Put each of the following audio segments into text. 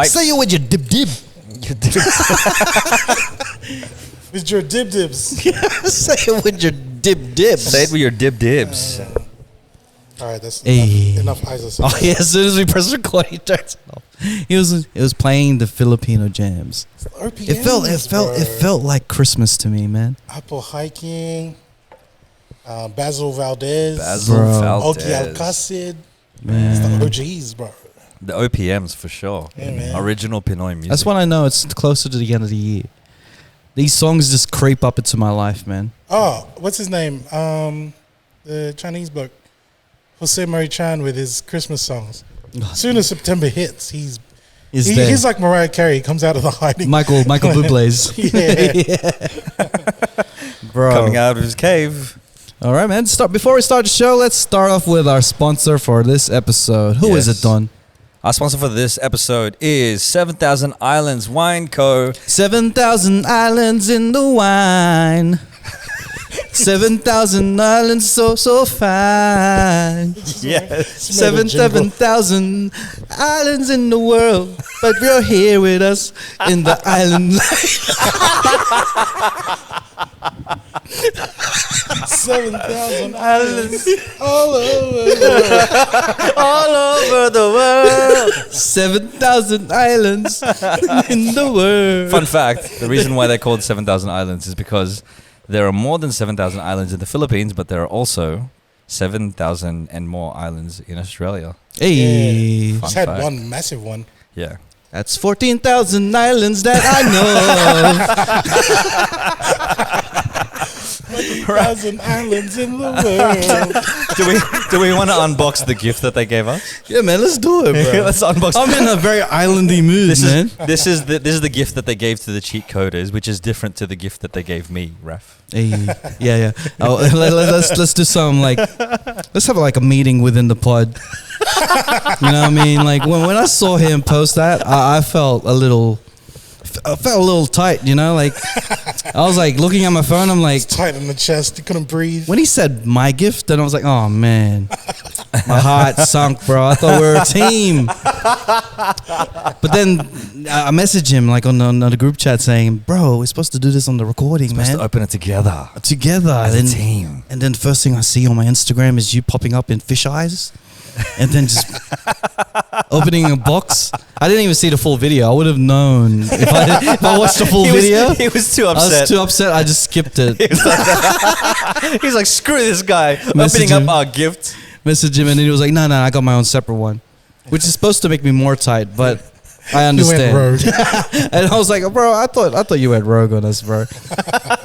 Pipes. Say it with your dib dib. With your dibs. Say it with your dib dibs. Say it with your dibs. All right, that's Hey. enough ISO. Oh yeah! As soon as we press record, he turns it off. It was playing the Filipino jams. RPMs, It felt like Christmas to me, man. Apple Hiking, Basil Valdez, Ogie Alcacid. Man. It's the OGs, bro. The OPMs for sure. Yeah, man. Original Pinoy music. That's when I know it's closer to the end of the year. These songs just creep up into my life, man. Oh, what's his name? The Chinese bloke, Jose Mari Chan, with his Christmas songs. As soon as September hits, he's like Mariah Carey. He comes out of the hiding. Michael Bublé's. Yeah. Bro. Coming out of his cave. All right, man. Before we start the show, let's start off with our sponsor for this episode. Who is it, Don? Our sponsor for this episode is 7,000 Islands Wine Co. 7,000 islands in the wine. 7,000 islands so fine. Yes. 7,000 islands in the world, but you're here with us in the island life. 7,000 islands all over the world. 7,000 islands in the world. Fun fact, the reason why they're called 7,000 Islands is because there are more than 7,000 islands in the Philippines, but there are also 7,000 and more islands in Australia. Hey. Yeah. Fun Just had fact. one massive one. Yeah. That's 14,000 islands that I know. 1,000 islands in the world. Do we want to unbox the gift that they gave us? Yeah, man, let's do it, bro. Let's unbox. I'm in a very islandy mood, man. This is the gift that they gave to the Cheatcoders, which is different to the gift that they gave me, Raph. Hey, yeah. Oh, let's do some let's have like a meeting within the pod. You know what I mean? Like when I saw him post that, I felt a little tight. You know, like I was like looking at my phone. I'm like It's tight in the chest. You couldn't breathe. when he said my gift, then I was like, oh man, my heart sunk, bro. I thought we were a team. But then I messaged him like on the group chat saying, bro, we're supposed to do this on the recording, Supposed man. to open it together Together as a team. And then the first thing I see on my Instagram is you popping up in fish eyes. And then just opening a box. I didn't even see the full video. I would have known if I watched the full video. He was too I upset. was too upset. I just skipped it. He's like, screw this guy. Message Opening him. up our gift. Messaged him and then he was like, no, I got my own separate one. Which is supposed to make me more tight, but I understand. You went rogue. And I was like, bro, I thought you went rogue on us, bro.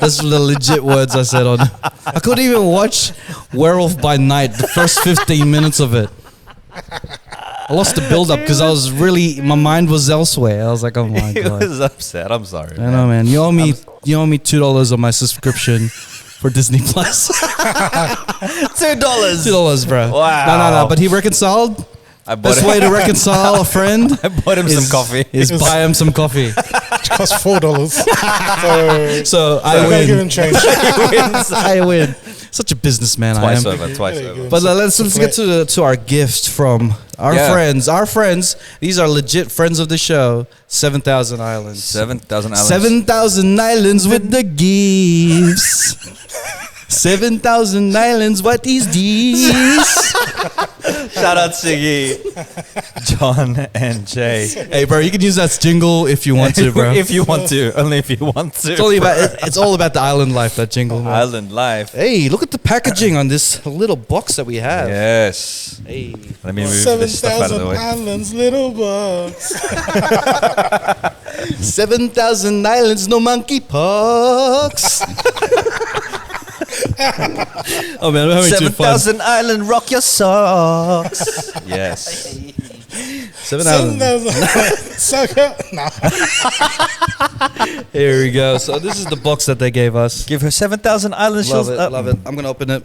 That's the legit words I said on. I couldn't even watch Werewolf by Night, the first 15 minutes of it. I lost the build up because my mind was elsewhere. I was like, oh my He god. was upset. I'm sorry. I know, man. You owe me $2 on my subscription for Disney Plus. $2. $2, bro. Wow. No. But he reconciled. Best way to reconcile a friend. I bought him some coffee. Is buy him some coffee. Which cost $4. So I I gotta give win. him change. I win. Such a businessman I am. Twice Yeah, over. yeah. But let's get to our gift from our friends. Our friends. These are legit friends of the show. 7,000 Islands. 7,000 islands. 7,000 islands with the gifts. 7,000 islands. What is this? Shout out Siggy, John, and Jay. Hey, bro, you can use that jingle if you want to, bro. If you want to, only if you want to. It's all about the island life. That jingle, man. Island life. Hey, look at the packaging on this little box that we have. Yes. Hey. Let me move this stuff out of the 7,000 way. islands, little bugs. 7,000 islands, no monkey pox. Oh man, I'm having too fun. 7,000 island, rock your socks. Yes. 7,000. 7,000 sucker. No. Here we go. So this is the box that they gave us. Give her 7,000 island Love shows. it, love it. I'm gonna open it.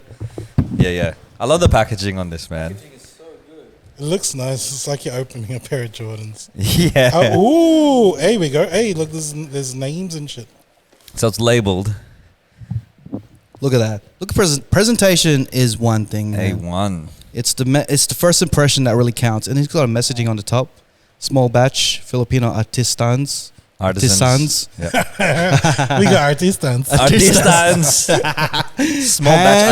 Yeah. I love the packaging on this, man. It looks nice. It's like you're opening a pair of Jordans. Yeah. Oh, ooh, hey, we go. Hey, look, there's names and shit. So it's labeled Look at that. Look, presentation is one thing. Man. A1. It's the first impression that really counts, and it's got a messaging on the top. Small batch Filipino artisans. Artisans. We got artisans. Small batch artisans.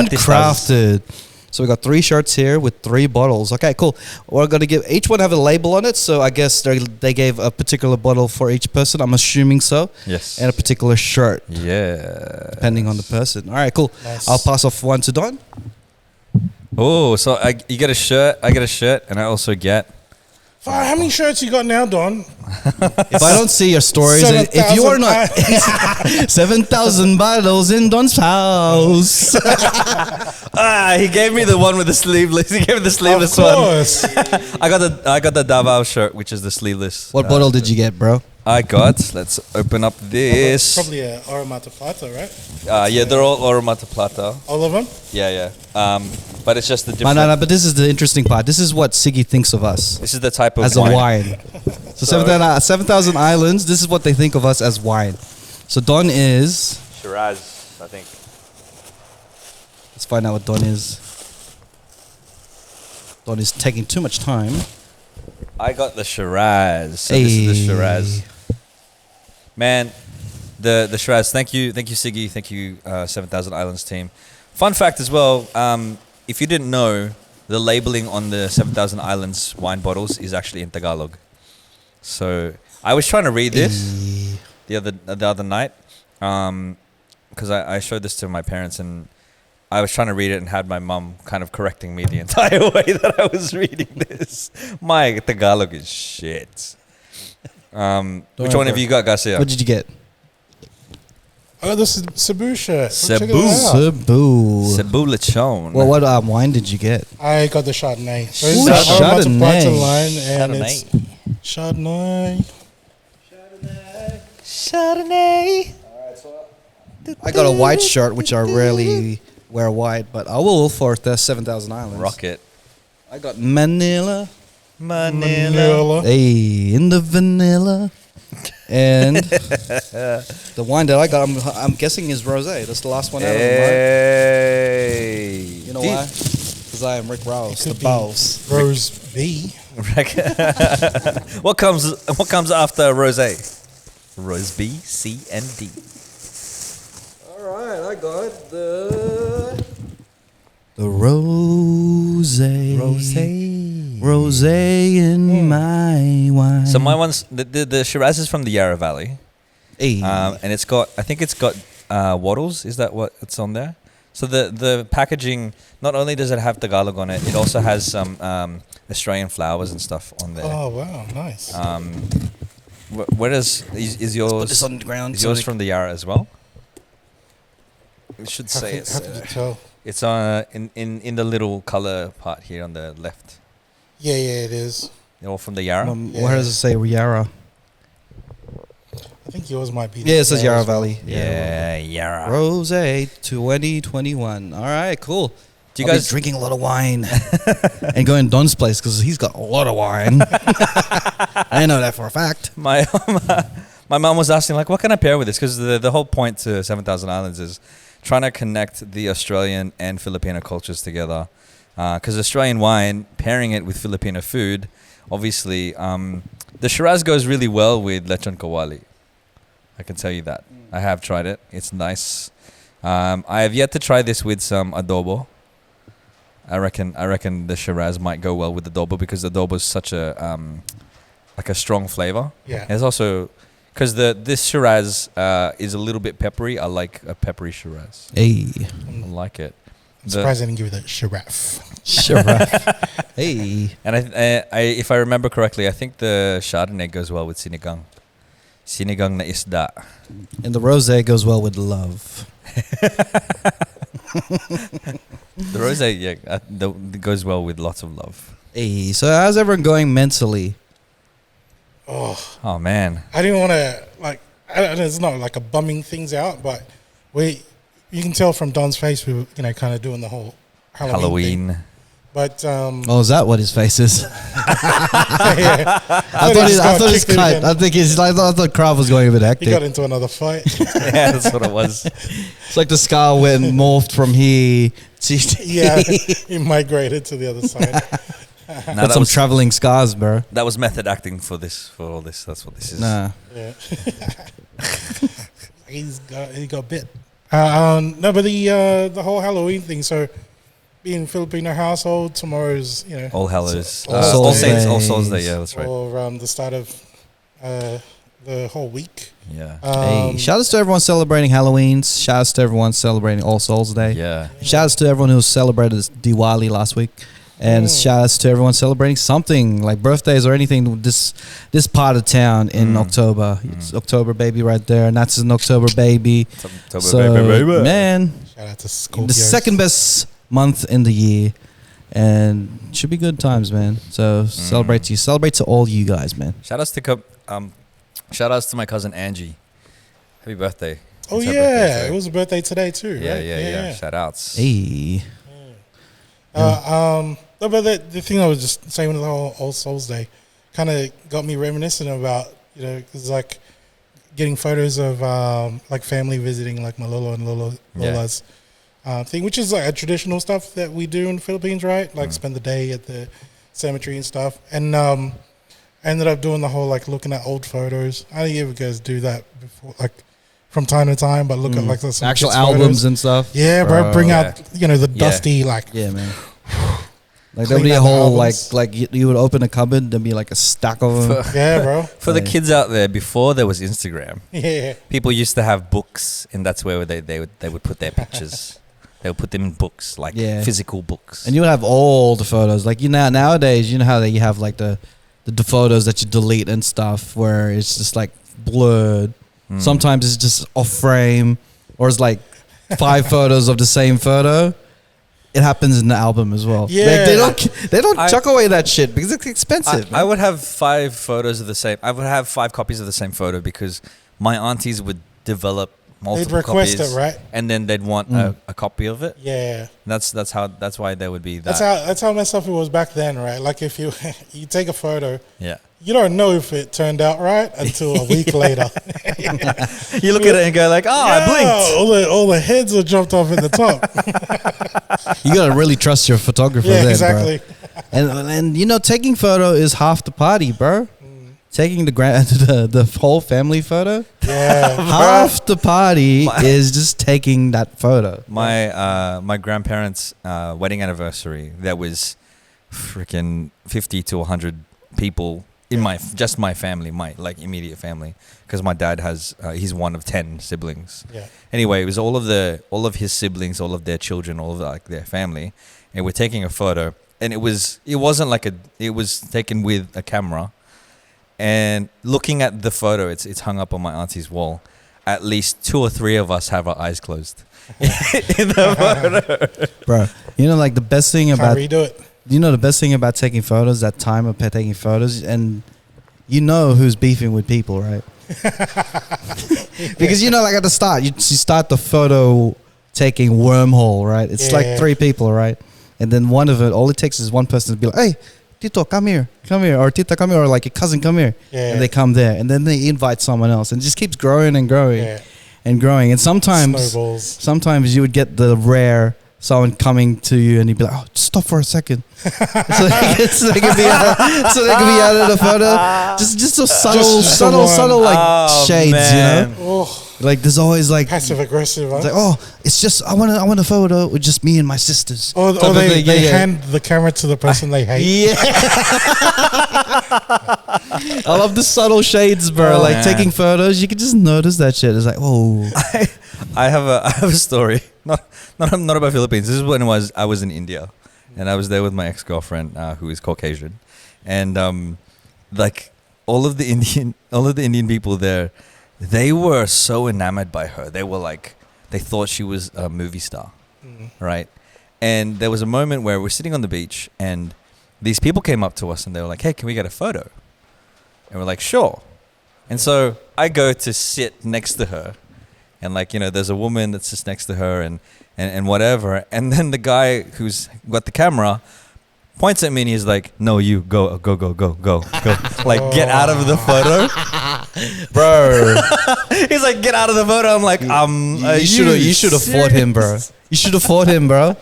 Handcrafted. So we got 3 shirts here with 3 bottles. Okay, cool. We're gonna give each one have a label on it. So I guess they gave a particular bottle for each person. I'm assuming so. Yes. And a particular shirt. Yeah. Depending on the person. All right, cool. Nice. I'll pass off one to Don. Oh, so you get a shirt, I get a shirt, and I also get... How many shirts you got now, Don? If I don't see your stories, if you are not 7,000 bottles in Don's house. He gave me the one with the sleeveless. He gave me the sleeveless Of one. course. I got the Davao shirt, which is the sleeveless. What bottle did you get, bro? I got. Let's open up this. Probably a Aramata Plata, right? Yeah, they're all Aramata Plata. All of them? Yeah. But it's just the different. No, but this is the interesting part. This is what Siggy thinks of us This is the type of as a wine. So 7,000 Islands, this is what they think of us as wine. So Don is... Shiraz, I think. Let's find out what Don is. Don is taking too much time. I got the Shiraz. So this is the Shiraz. Man, the Shiraz. Thank you, Siggy. Thank you, 7,000 Islands team. Fun fact as well, if you didn't know, the labeling on the 7,000 Islands wine bottles is actually in Tagalog. So I was trying to read this the other night, because I showed this to my parents, and I was trying to read it and had my mum kind of correcting me the entire way that I was reading this. My Tagalog is shit. Which one have you got, Garcia? What did you get? I got the Cebu shirt. Cebu. Cebu Lechon. Well, what wine did you get? I got the Chardonnay. So Ooh, it's the Aramata Chardonnay. Plata line, and it's Chardonnay. I got a white shirt, which I rarely wear white, but I will for the 7,000 Islands. Rocket. I got Manila. Manila. Hey, in the vanilla. And the wine that I got, I'm guessing is rosé. That's the last one out of them, Hey. right? You know why? Because I am Rick Rouse, the Could be boss. Rose B. What comes after rosé? Rose B, C, and D. All right, I got the rosé. Rosé in my wine. So my one's the Shiraz is from the Yarra Valley, Hey. and it's got wattles. Is that what it's on there? So the packaging, not only does it have Tagalog on it, it also has some Australian flowers and stuff on there. Oh wow, nice. Where is yours? Put this on the ground. Is yours from the Yarra as well? It should say How could you tell? it's in the little color part here on the left. Yeah, it is. They're all from the Yarra. Where does it say Yarra? I think yours might be. Yeah, it says there Yarra as well. Valley. Yeah, Yarra. Rosé 2021. All right, cool. Do you I'll be guys drinking a lot of wine and going to Don's place because he's got a lot of wine. I know that for a fact. My mom was asking, like, what can I pair with this? Because the whole point to 7,000 Islands is trying to connect the Australian and Filipino cultures together. Because Australian wine, pairing it with Filipino food, obviously, the Shiraz goes really well with lechon kawali. I can tell you that. I have tried it. It's nice. I have yet to try this with some adobo. I reckon the Shiraz might go well with adobo because adobo is such a like a strong flavor. Yeah. It's also because this Shiraz is a little bit peppery. I like a peppery Shiraz. Hey. I like it. I'm surprised I didn't give you that giraffe. Hey. And I if I remember correctly, I think the Chardonnay goes well with sinigang. Sinigang na isda. And the rosé goes well with love. The rosé, yeah, goes well with lots of love. Hey, so how's everyone going mentally? Oh man, I didn't want to it's not like a bumming things out, but you can tell from Don's face we were kind of doing the whole Halloween thing. But is that what his face is? yeah. I thought he's cut. I thought Krav was going a bit hectic. He got into another fight. yeah, that's what it was. It's like the scar went morphed from here to yeah, he migrated to the other side. Got some traveling scars, bro. That was method acting for all this. That's what this is. Nah. Yeah. he got bit. No, but the whole Halloween thing. So, being Filipino household, tomorrow's All Hallows, All Saints. All Souls Day. Yeah, that's right. Or the start of the whole week. Yeah. Hey, shout outs to everyone celebrating Halloweens. Shout outs to everyone celebrating All Souls Day. Yeah. Shout outs to everyone who celebrated Diwali last week. And shout outs to everyone celebrating something like birthdays or anything this part of town in October. It's October baby right there, and that's an October baby. Baby. Man, shout out to Scorpios. The second best month in the year, and should be good times, man. So celebrate to all you guys, man. Shout outs to my cousin Angie. Happy birthday. Oh yeah, it was a birthday today too, right? Yeah. Shout outs. Hey. No, but the thing I was just saying with the whole All Souls Day kind of got me reminiscent about, because like getting photos of like family visiting like my Lolo and Lola's thing, which is like a traditional stuff that we do in the Philippines, right? Like spend the day at the cemetery and stuff. And I ended up doing the whole like looking at old photos. I don't know if you guys do that before, like from time to time, but look at like some actual albums photos and stuff. Yeah, bro, bring out the dusty like man. Like there'd be a whole like you would open a cupboard, there'd be like a stack of them. Yeah, bro. For the kids out there, before there was Instagram, people used to have books, and that's where they would put their pictures. They would put them in books, like physical books. And you would have all the photos. Like nowadays, you know how you have like the photos that you delete and stuff, where it's just like blurred. Sometimes it's just off frame, or it's like 5 photos of the same photo. It happens in the album as well. Yeah, like they don't chuck away that shit because it's expensive. I would have 5 photos of the same. I would have 5 copies of the same photo because my aunties would develop multiple they'd request copies, it, right? And then they'd want a copy of it. Yeah, that's why there would be that. That's how messed up it was back then, right? Like if you you take a photo, you don't know if it turned out right until a week later. You look at it and go like, I blinked. All the heads are jumped off at the top. You gotta really trust your photographer. Yeah, exactly. Bro. And taking photo is half the party, bro. Taking the whole family photo. Yeah, half the party is just taking that photo. My grandparents' wedding anniversary. There was freaking 50 to 100 people in my family, my like immediate family, because my dad has he's one of 10 siblings. Yeah. Anyway, it was all of his siblings, all of their children, all of like their family, and we're taking a photo, and it was taken with a camera, and looking at the photo, it's hung up on my auntie's wall. At least 2 or 3 of us have our eyes closed in the photo, bro. Like the best thing about redo it. The best thing about taking photos, that time of taking photos, and who's beefing with people, right? Because like at the start, you start the photo taking wormhole, right? It's like 3 people, right? And then all it takes is one person to be like, hey, Tito, come here, or Tita, come here, or like your cousin, come here. Yeah. And they come there, and then they invite someone else, and it just keeps growing and growing and growing. And sometimes you would get the rare someone coming to you and you'd be like, oh, just stop for a second. so they can be out of the photo. Just so subtle like shades, man. Like there's always like passive aggressive. It's like, it's just I want a photo with just me and my sisters. Or they hand the camera to the person they hate. Yeah. I love the subtle shades, bro. Taking photos, you can just notice that shit. It's like, oh. I have a story. Not about Philippines. This is when I was in India, and I was there with my ex-girlfriend who is Caucasian, and like all of the Indian people there, they were so enamored by her. They were like, they thought she was a movie star, right? And there was a moment where we're sitting on the beach, and these people came up to us, and they were like, "Hey, can we get a photo?" And we're like, "Sure." And so I go to sit next to her. And there's a woman that's just next to her and whatever. And then the guy who's got the camera points at me and he's like, "No, you go." Like, get out of the photo, Bro. He's like, "Get out of the photo." I'm like, You should have fought him, bro. You should have fought him, bro.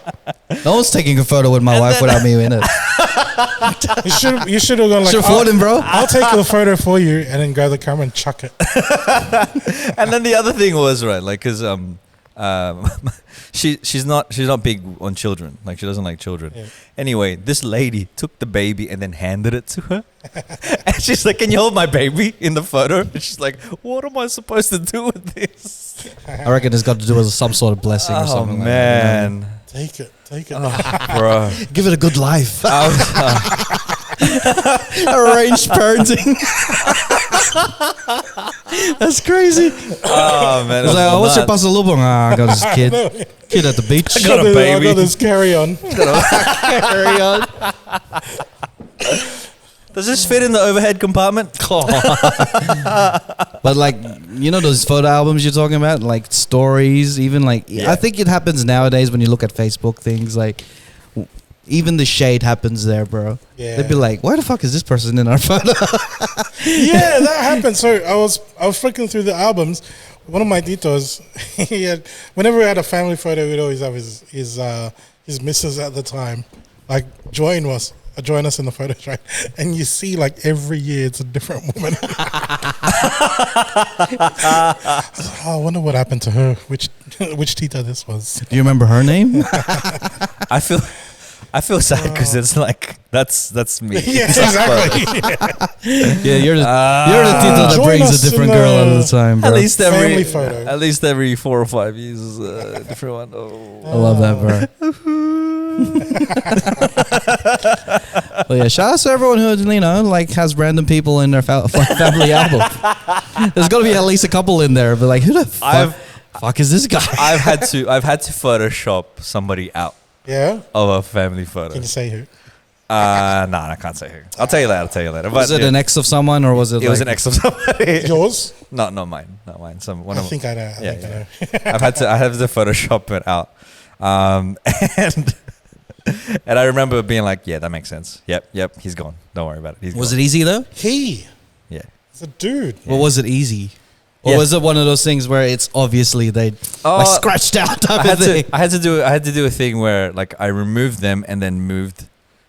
No one's taking a photo with my wife without me in it. You should have gone like, Should have fought him, bro. I'll take the photo for you, and then grab the camera and chuck it. And then the other thing was right, like, cause she's not big on children. Like, she doesn't like children. Yeah. Anyway, this lady took the baby and then handed it to her, and she's like, "Can you hold my baby in the photo?" And she's like, "What am I supposed to do with this?" I reckon it's got to do with some sort of blessing or something. Oh man, Take it. bro. Give it a good life. Arranged parenting. That's crazy. Oh man, It's like, what's your pasalubong? I got this kid at the beach. I got a baby. I got this carry on. Carry on. Does this fit in the overhead compartment? But like, you know those photo albums you're talking about, like stories, even like Yeah. I think it happens nowadays when you look at Facebook things, like even the shade happens there, bro. Yeah. They'd be like, why the fuck is this person in our photo? Yeah, that happened. So I was flicking through the albums. One of my titos, whenever we had a family photo, we'd always have his missus at the time, like join us in the photos, right? And you see, like, every year it's a different woman. I wonder what happened to her. Which tita this was? Do you remember her name? I feel sad because it's like that's me. Yeah, exactly. Yeah, you're the tito that Join brings us a different in girl the- all the time, bro. At least Family photo. At least every 4 or 5 years is a different one. Oh. I love that, bro. Well, yeah, shout out to everyone who, you know, like has random people in their family album. There's got to be at least a couple in there, but like, who the fuck is this guy? I've had to Photoshop somebody out Yeah? of a family photo. Can you say who? Nah, I can't say who. I'll tell you later. But Was it an ex of someone or was it? It was an ex of somebody. Yours? Not mine. One I of think I know. I know. I have to Photoshop it out, and I remember being like, yeah, that makes sense. Yep, he's gone. Don't worry about it. Was it easy though? He. Yeah. It's a dude. Or was it easy? Or Yeah. was it one of those things where it's obviously they like scratched out type of thing? I had to do a thing where like I removed them and then moved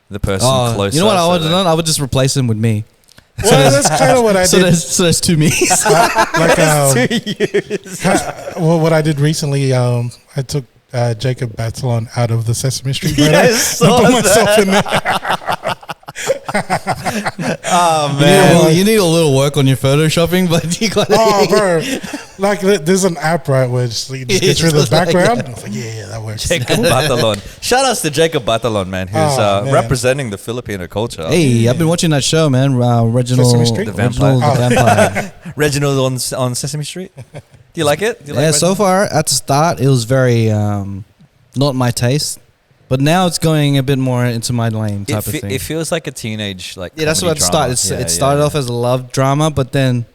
the person closer. You know what I would so have done? I would just replace him with me. Well, that's kind of what I did. So there's two me's. Well, what I did recently, I took Jacob Batalon out of the Sesame Street photo Yeah, I and saw put myself in there. Oh man. You need a little work on your photoshopping, but you got. Oh, bro. Like, there's an app, right, where just, you just get through the Just like, background. I was like, yeah, that works. Jacob Batalon. Shout outs to Jacob Batalon, man, who's Man. representing the Filipino culture. Hey, I've been watching that show, man. Reginald, Sesame Street? The vampire. Reginald the vampire. Reginald on Sesame Street. Do you like it? Do you like Yeah, so Reginald? far at the start it was very not my taste, but now it's going a bit more into my lane type of thing. It feels like a teenage like. Yeah, that's what it comedy started. drama. It started off as a love drama, but then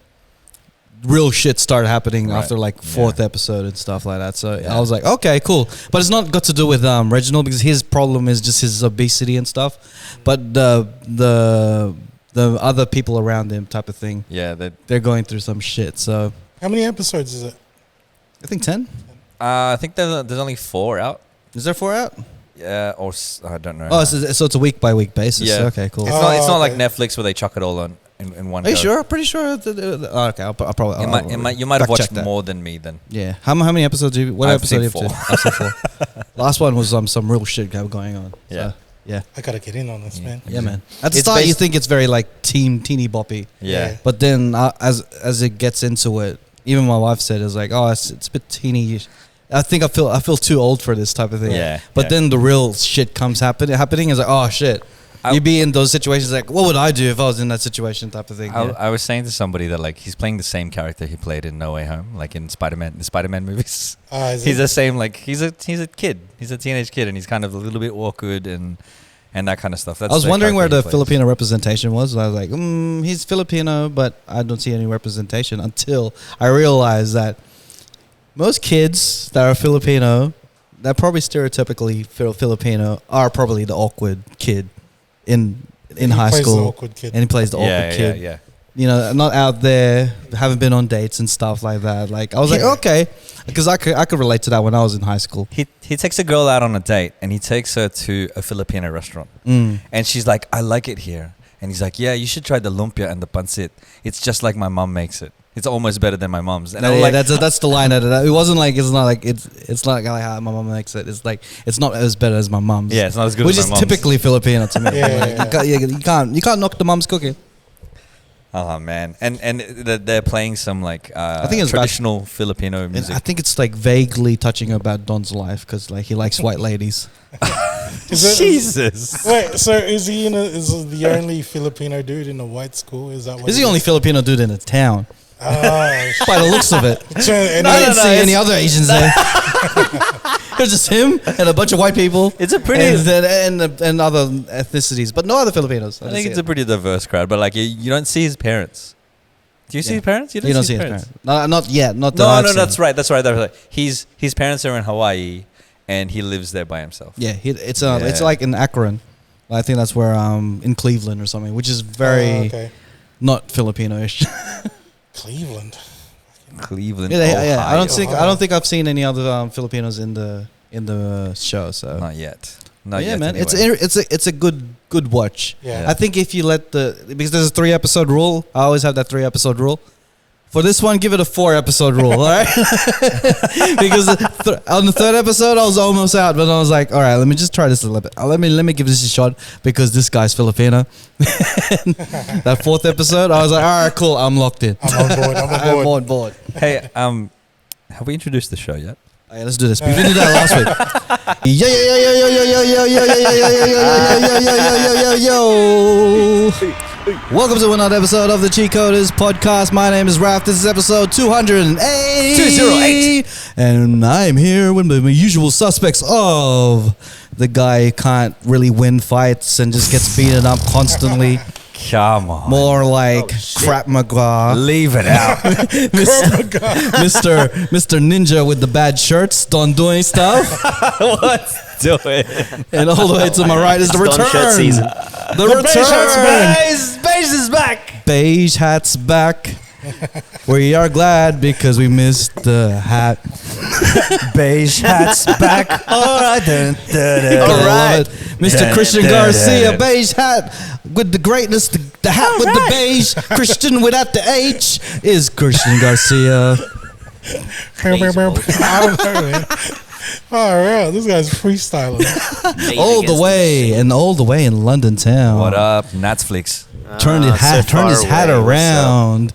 real shit started happening Right. after like fourth episode and stuff like that. So Yeah. I was like, okay, cool. But it's not got to do with Reginald because his problem is just his obesity and stuff. But the other people around him type of thing, Yeah, they're going through some shit. So How many episodes is it? I think 10. I think there's only 4 out. Is there 4 out? Yeah, or I don't know. Oh, so it's a week by week basis. Yeah. Okay, cool. It's not like Netflix where they chuck it all on in one. Are you go. sure? Pretty sure. Okay, I'll probably. You might have fact watched check that. more than me then. Yeah. How many episodes? What I've episode? seen Have 4. I've seen 4. Last one was some real shit going on. Yeah. So, yeah. I got to get in on this, man. Yeah, man. At the It's start, you based- think it's very like teeny boppy, Yeah. but then as it gets into it, even my wife said it's like, oh, it's a bit teeny. I think I feel too old for this type of thing. Yeah. But yeah. then the real shit comes happening. It's like, oh shit. You be in those situations like, what would I do if I was in that situation type of thing? I was saying to somebody that like he's playing the same character he played in No Way Home, like in the Spider-Man movies. He's the same, like he's a kid, he's a teenage kid, and he's kind of a little bit awkward and that kind of stuff. That's I was the wondering where character the he plays. Filipino representation was. I was like, he's Filipino, but I don't see any representation until I realized that most kids that are Filipino, that probably stereotypically Filipino, are probably the awkward kid. in He high plays the school, awkward kid. and he plays the awkward Yeah, kid. yeah. You know, not out there, haven't been on dates and stuff like that. Like I was like, okay, because I could relate to that when I was in high school. He takes a girl out on a date and he takes her to a Filipino restaurant. And she's like, I like it here. And he's like, yeah, you should try the lumpia and the pancit. It's just like my mom makes it. It's almost better than my mom's. And I'm like, that's the line. It wasn't like it's not like how my mom makes it. It's like it's not as better as my mom's. yeah, it's not as good Which as is my mom's. typically Filipino to me. Yeah, Like, you can't knock the mom's cooking. Oh man, and they're playing some like I think it's traditional Filipino And music. I think it's like vaguely touching about Don's life because like he likes white ladies. Jesus. Wait, so is he is the only Filipino dude in a white school? Is that what He's the only Filipino dude in the town. Oh, By the looks of it. and I didn't see any other Asians there. It was just him and a bunch of white people. It's a pretty. and other ethnicities, but no other Filipinos. I think it's a pretty diverse crowd, but like you don't see his parents. Do you see his parents? You don't see his parents. No, not yet. Not that No, I've no, seen. that's right. That's right. His parents are in Hawaii, and he lives there by himself. Yeah, it's like in Akron. I think that's where in Cleveland or something, which is very okay. not Filipino-ish. Cleveland. Cleveland. Yeah. I Ohio. don't think I've seen any other Filipinos in the show. So Not yet. Not yeah, yet. man, anyway. it's a good watch. Yeah. I think if you because there's a 3-episode rule. I always have that 3-episode rule. For this one, give it a 4-episode rule, all right? Because on the 3rd episode, I was almost out, but I was like, all right, let me just try this a little bit. Let me give this a shot because this guy's Filipino. That 4th episode, I was like, all right, cool, I'm locked in. I'm on board. I'm on board. Hey, have we introduced the show yet? All right, let's do this. We didn't do that last week. Yo. Welcome to another episode of the Cheatcoders podcast. My name is Raph. This is episode 208. 208. And I'm here with the usual suspects of the guy who can't really win fights and just gets beaten up constantly. Come on. More like Crap McGraw. Leave it out. Mr. Ninja with the bad shirts, Don doing stuff. What's doing? And all the way to my right is the Don return. shirt season. The return. Beige is back. Beige hat's back. We are glad because we missed the hat. Beige hat's back. All right. All right. Mr. Christian Garcia, beige hat with the greatness, the hat with the beige. Christian without the H is Christian Garcia. I don't know, man. All right, this guy's freestyling. All the way in London town. What up, Netflix? Turn his hat around.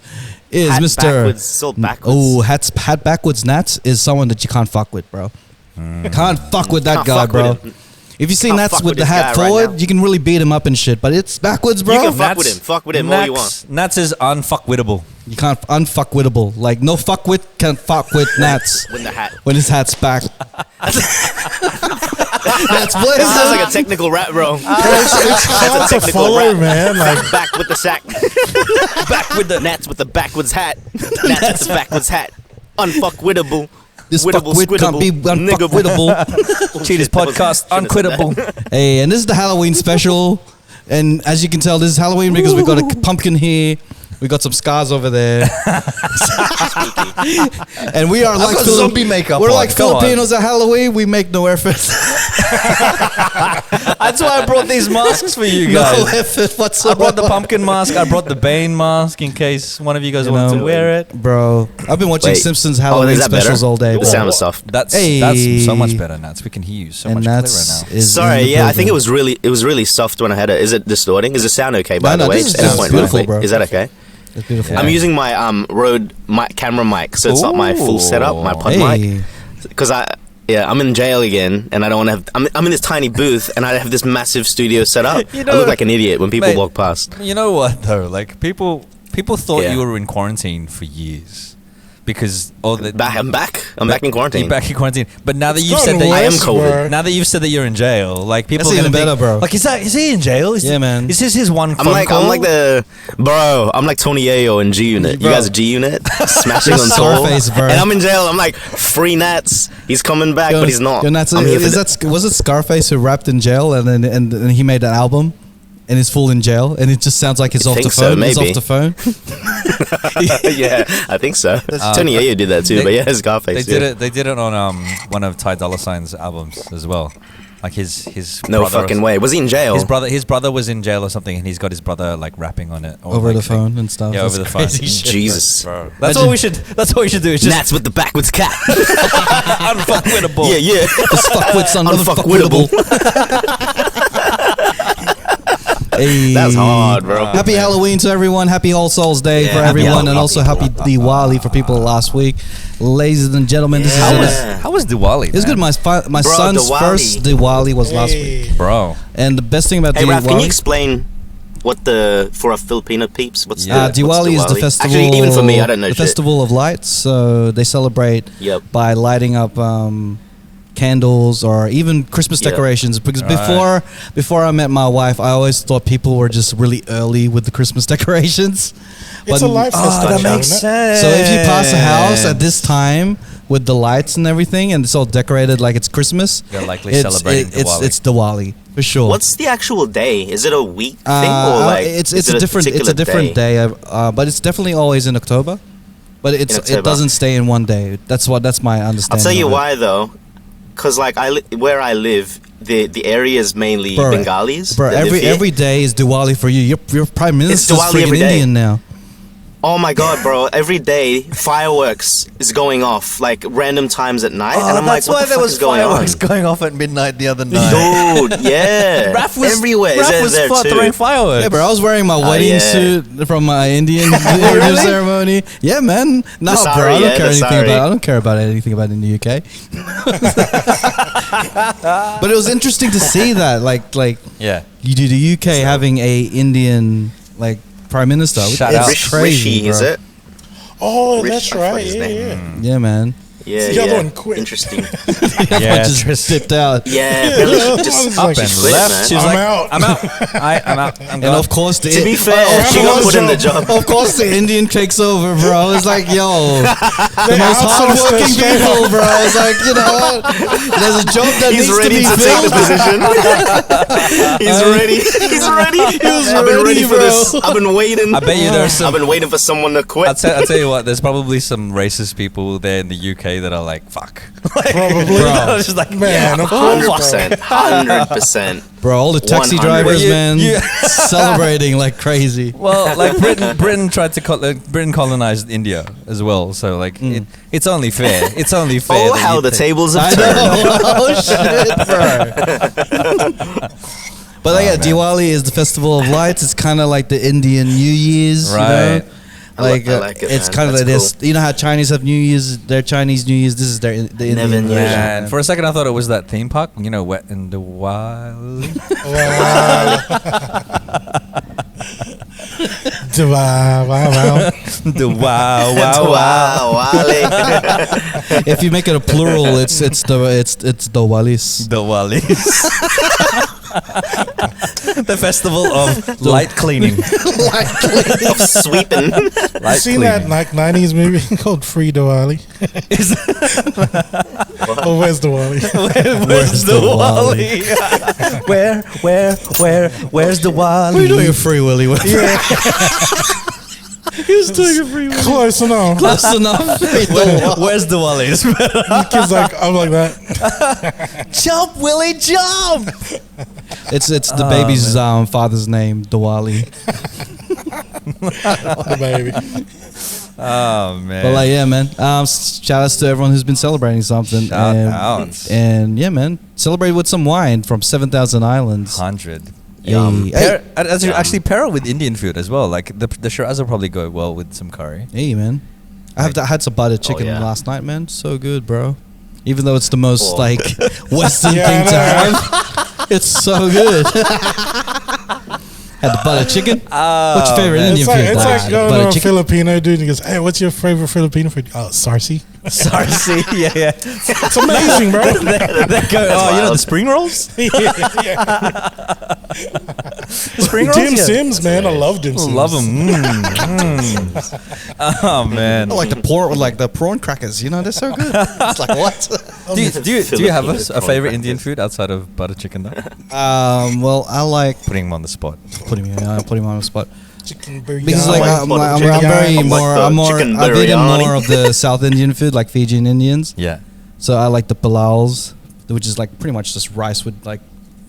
Is Hat Mr. backwards, sold backwards. Oh, hat backwards Nats is someone that you can't fuck with, bro. Can't fuck with that Can't guy, fuck bro. with him. If you see Can't Nats fuck with with the this hat guy right forward, now. you can really beat him up and shit. But it's backwards, bro. You can fuck with him. Fuck with him all you want. Nats is unfuckwittable. You can't unfuckwittable. Like no fuckwit can fuck with Nats With the hat. when his hat's back. That's That sounds like a technical rap, bro. It's That's hard a to technical follow, rap. man. Like, Back with the sack. Back with the Nats with the backwards hat. Nats with the backwards hat. Unfuckwittable. This Wittable, fuckwit can't be squittable, unfuckwittable. Cheaters podcast, unquittable. Hey, and this is the Halloween special. And as you can tell, this is Halloween because we've got a pumpkin here. We got some scars over there. And we are like got zombie makeup We're on. like Come on. Filipinos at Halloween. We make no effort. That's why I brought these masks for you No guys. effort I whatsoever. brought the pumpkin mask. I brought the Bane mask in case one of you guys You wanted know, to wear it. Bro, I've been watching Wait. Simpsons Oh, Halloween is that better? specials all day. The bro. sound was soft. That's Hey. so much better, Nats. We can hear you so And much clearer that's now. is Sorry, in the yeah, I think building. it was really soft when I had it. Is it distorting? Does it sound okay? By No, the way, this is Just at a point, beautiful, roughly. bro. Is that okay? It's beautiful. Yeah. I'm using my Rode camera mic, so it's not my full setup, my pod mic. Hey, Because I'm in jail again, and I don't want to have. I'm in this tiny booth, and I have this massive studio set up. You I know- look like an idiot when people Mate. walk past. You know what though? Like people thought Yeah. you were in quarantine for years because I'm back. I'm back in quarantine. You're back in quarantine. But now that it's you've said gotten that I am worse, COVID. bro. now that you've said that you're in jail, like people That's are gonna even better, think, bro. Like is he in jail? Yeah, man. Is this his one? I'm phone like call? I'm like Tony Yayo in G Unit. You Bro. guys are G Unit, smashing on soul, Scarface, bro. and I'm in jail. I'm like free Nats. He's coming back, but he's not. You're Nats, I'm here for was it Scarface who rapped in jail and then he made an album? and he's full in jail, and it just sounds like he's off the think so, phone. He's maybe. off the phone. Yeah, I think so. Tony Ayo did that too, but yeah, Scarface. They did it on one of Ty Dolla $ign's albums as well. Like his No brother fucking way. Was he in jail? His brother was in jail or something, and he's got his brother like rapping on it or, Over like, the phone and stuff. Yeah, That's over the phone. crazy shit, Jesus. Bro. That's what we should do. It's just Nats with the backwards cat. unfuckwittable. Yeah. This fuckwit's Unfuckwittable. Hey. That's hard, bro. Happy Halloween to everyone. Happy All Souls Day Yeah, for happy everyone, and Halloween. also happy Diwali for people last week. Ladies and gentlemen, this Yeah. How was Diwali? is it was good. My Bro, son's Diwali. first Diwali was last week, bro. and the best thing about Hey, Raph, can you Diwali. explain what for our Filipino peeps? What's Diwali is the Diwali? festival. Actually, even for me, I don't know the shit. festival of lights. So they celebrate Yep. by lighting up candles or even Christmas Yep. decorations. Because Right. before I met my wife, I always thought people were just really early with the Christmas decorations. It's a lifestyle. that show, makes isn't it? sense. So if you pass a house at this time with the lights and everything, and it's all decorated like it's Christmas, You're likely celebrating Diwali. It's Diwali for sure. What's the actual day? Is it a week thing or like? it's is a it different particular day, but it's definitely always in October. But it October. doesn't stay in one day. That's my understanding. I'll tell you of it. why though, because like where I live, the area is mainly Bro, Bengalis. Bro, that live here. every day is Diwali for you. Your prime minister's Diwali freaking every day. Indian now. Oh my god, bro! Every day fireworks is going off like random times at night, and I'm like, what the fuck is going on? going off at midnight the other night. Dude, yeah, Raph was everywhere. Raph Is was there throwing too? fireworks. Yeah, bro, I was wearing my wedding yeah. suit from my Indian ceremony. Yeah, man. No, bro, sari, I don't yeah, care the anything sari. about. I don't care about anything about in the UK. But it was interesting to see that, like Yeah. you do the UK having a Indian like prime minister. Shout It's out. crazy, Rishi, is bro. it? Oh, Rich, that's I forgot right. his Yeah, name. yeah. Yeah, man. Yeah, The other yeah. one quit. Interesting. Yeah, I just Tris- dipped out. Yeah, Yeah, Billy I just was up like, and she quit, left. man. She was I'm like, out. I'm out. I'm out. I'm And gone. of course, To be fair, she got put in the job. Of course, the Indian takes over, bro. It's like, yo, the They most outsourced hardworking that shit. people, bro. It's like, you know what? There's a job that He's needs to ready be to take the filled. position. He's ready. He's ready. I've been ready, ready for bro. this. I've been waiting. I bet you there's some. I've been waiting for someone to quit. I'll tell you what. There's probably some racist people there in the UK that are like, "Fuck." Like, Probably. bro, just like, Man, of course. 100%. 100%. Bro, all the taxi 100. drivers, You- man, you- celebrating like crazy. Well, like Britain tried to Britain colonized India as well. So like, it's only fair. It's only fair. Oh, that how you the take- tables I have turned. know. Oh shit, bro. But like, yeah, man. Diwali is the festival of lights. It's kind of like the Indian New Year's, Right. You know? I like it, it's man. kind of like That's this. You know how Chinese have New Year's, their Chinese New Year's. This is the Indian. Never knew. Man, for a second I thought it was that theme park. You know, Wet and the Wild. Wow, wow. The Wow Wow Wow. Wow, Wally. If you make it a plural, it's the Walis. The Wallis. The festival of light cleaning. of sweeping. You Light seen that like 90s movie called Free Diwali? Oh, where's Diwali? Where's the Wally? Where's the Wally? What are you doing a free willy? He's doing a free one. Close enough. Close enough. Where's the Wally? The kid's like, I'm like that. Jump, Willie, jump! It's the baby's father's name, Diwali. The baby. Oh man. But like, yeah, man. Shout outs to everyone who's been celebrating something. Shout outs. And yeah, man, celebrate with some wine from 7,000 Islands. 100. Yum. Hey, Actually, pair it with Indian food as well. Like the Shiraz will probably go well with some curry. hey, man. I had some butter chicken yeah. last night, man. So good, bro. Even though it's the most Oh. like Western Yeah, thing to I know. have, it's so good. Had the butter chicken. What's your favorite man. Indian It's like, food? it's like Butter going to a chicken. Filipino dude and he goes, hey, what's your favorite Filipino food? Oh, sarsi. Sorry, see, yeah. It's amazing, bro. They go, oh, you know wild. the spring rolls? Spring rolls? Dim Yeah. Sims, man. I love dim Sims. Love them. Oh man. I like the prawn crackers. You know, they're so good. It's like what? Do you have a favorite Indian food outside of butter chicken though? Well, I like Putting him on the spot. putting him on the spot. Chicken biryani. Because like I'm very more I've eaten more of the South Indian food, like Fijian Indians. Yeah. So I like the palaus, which is like pretty much just rice with like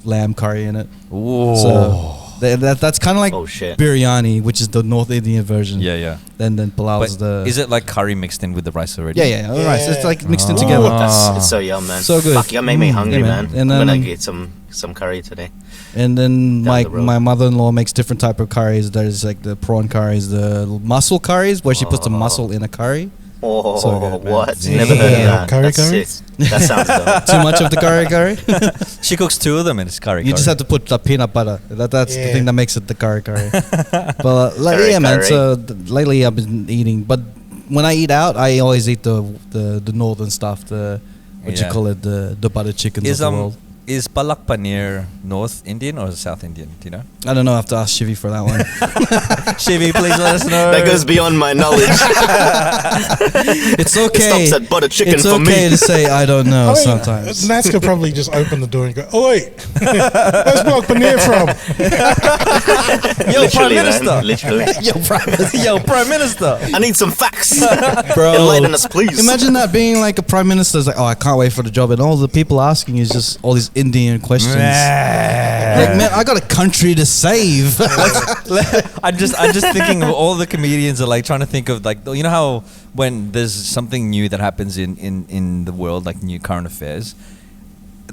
lamb curry in it. Ooh. So that's kind of like biryani, which is the North Indian version. Yeah. Then palau is the. Is it like curry mixed in with the rice already? Yeah. Rice. It's like mixed in together. It's so yum, man. So good. Fuck, you made me hungry, man. And I'm then, gonna get some curry today. And then Down the road. my mother-in-law makes different type of curries. There's like the prawn curries, the mussel curries, where she puts the mussel in a curry. Oh, So good, man. what? Damn. Never heard of that. Curry That's curries? sick. That sounds dope. Too much of the curry. She cooks 2 of them and it's curry. You just have to put the peanut butter. That's the thing that makes it the curry. But Curry, man. curry. So lately I've been eating, but when I eat out, I always eat the northern stuff. The what you call it, the butter chickens of the world. Is palak paneer North Indian or South Indian? Do you know? I don't know. I have to ask Shivi for that one. Shivi, please let us know. That goes beyond my knowledge. It's okay. It stops at butter chicken It's for okay me. to say I don't know I mean, sometimes. Nats could probably just open the door and go, "Oh wait, where's Block Paneer from?" Yo, Prime Literally, man. Minister. Literally. Yo, Prime Minister. I need some facts. Bro, Enlighten us, please. imagine that being like a prime minister is like, oh, I can't wait for the job, and all the people asking is just all these Indian questions. Like, man, I got a country to save. I'm just thinking of all the comedians are like trying to think of like, you know how when there's something new that happens in the world, like new current affairs,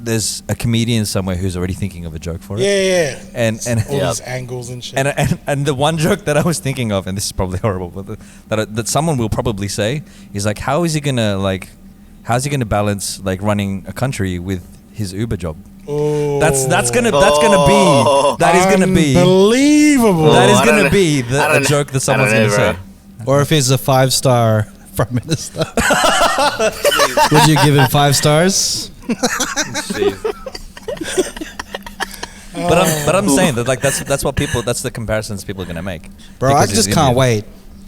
there's a comedian somewhere who's already thinking of a joke for it. Yeah. And All these angles and shit. and the one joke that I was thinking of, and this is probably horrible, but that someone will probably say is like, how's he gonna balance like running a country with his Uber job? Oh. That is gonna be Unbelievable. that is gonna be the joke that someone's gonna say. Or if he's a 5-star prime minister, would you give him 5 stars? But I'm saying that like that's the comparisons people are gonna make. Bro, I Because just he's can't Indian. wait.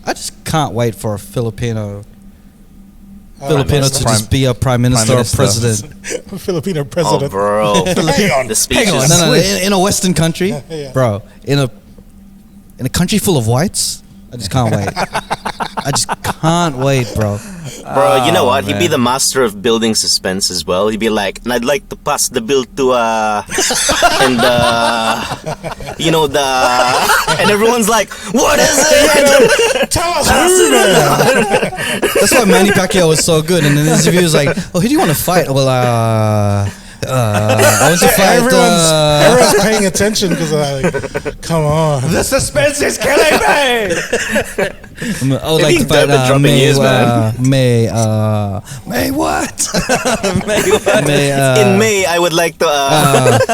I just can't wait for a Filipino to Minister. just be a prime minister or president. Filipino Oh, president. bro. Hang on. The speeches. No, in a Western country, Yeah. bro. In a country full of whites, I just can't wait. I just can't wait, bro. Bro, you know what? He'd be man. the master of building suspense as well. He'd be like, and I'd like to pass the bill to and and everyone's like, what is it? Tell us who, man. That's why Manny Pacquiao was so good. And then the interview was like, "Oh, who do you want to fight?" Well, I want to fight. Everyone's paying attention because like, come on. The suspense is killing me. I would like to fight dropping May. years, man. May what? May. In May, I would like to.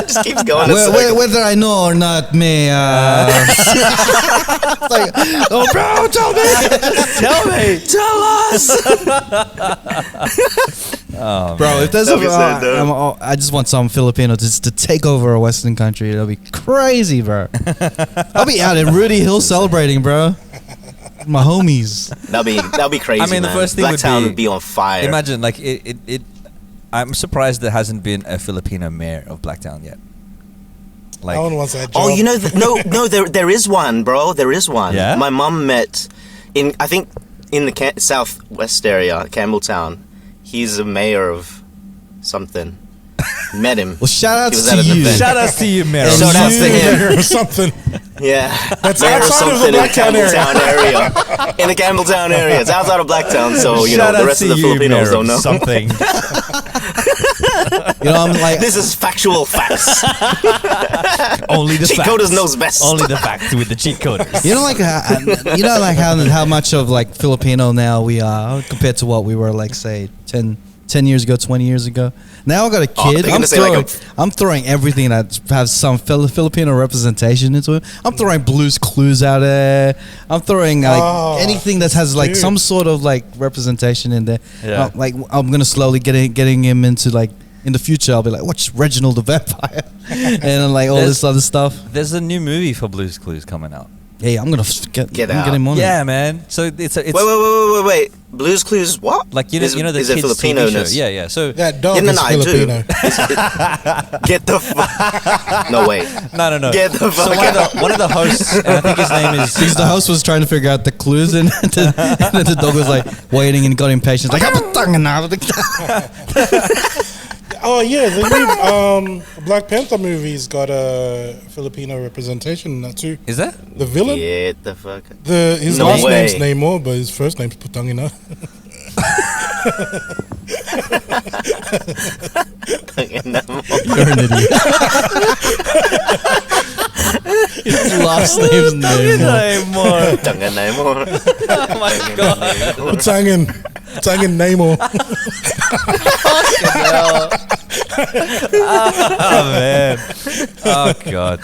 Just keeps going. Whether I know or not, May. It's like, oh, bro, tell me. Tell us. Bro, if there's I just want some Filipino to take over a Western country. That'll be crazy, bro. I'll be out in Rudy Hill celebrating, bro. My homies. That'll be crazy. I mean, the man. first thing Blacktown would would be on fire. Imagine like it. I'm surprised there hasn't been a Filipino mayor of Blacktown yet. Like, No one wants that job. Oh, you know, there is one, bro. There is one. Yeah? My mum met in the southwest area, Campbelltown. He's a mayor of something. Met him. Well, shout outs He was to at an you. event. shout outs to you, mayor. Shout outs to him. or something. Yeah, That's mayor of outside of the something in the Blacktown area. Campbelltown area. In the Campbelltown area, it's outside of Blacktown, so you know Shout the outs rest of to the you, Filipinos mayor, don't know. something. You know, I'm like, This is factual facts. Only the Cheatcoders facts. knows best. Only the facts with the cheat coders. you know, like, how much of like Filipino now we are compared to what we were like, say, 10 years ago, 20 years ago. Now I got a kid. they're gonna say like I'm throwing everything that has some Filipino representation into it. I'm throwing Blue's Clues out there. I'm throwing like anything that has like dude. some sort of like representation in there. Yeah. Like I'm gonna slowly getting him into like in the future. I'll be like, watch Reginald the Vampire, and then, like all this other stuff. There's a new movie for Blue's Clues coming out. Hey, I'm gonna get out. him on. Yeah, man. So it's Wait. Blue's Clues, what? like you know the is it kids TV Filipino-ness? show. Yeah. So That dog Yeah, is I do. Filipino. Get the fuck. No, wait. no. Get the So fuck out. one of the hosts, and I think his name is. Because the host was trying to figure out the clues, and the dog was like waiting and got impatient. Like, I'm tongue now. Oh yeah, the new Black Panther movie's got a Filipino representation in that too. Is that? The villain, Get the fuck out. his No last way. name's Namor, but his first name's Putangina. You're an idiot. His last name's Nemo. Tangan Nemo. Oh my god. Putangin Namor. Oh man. Oh god.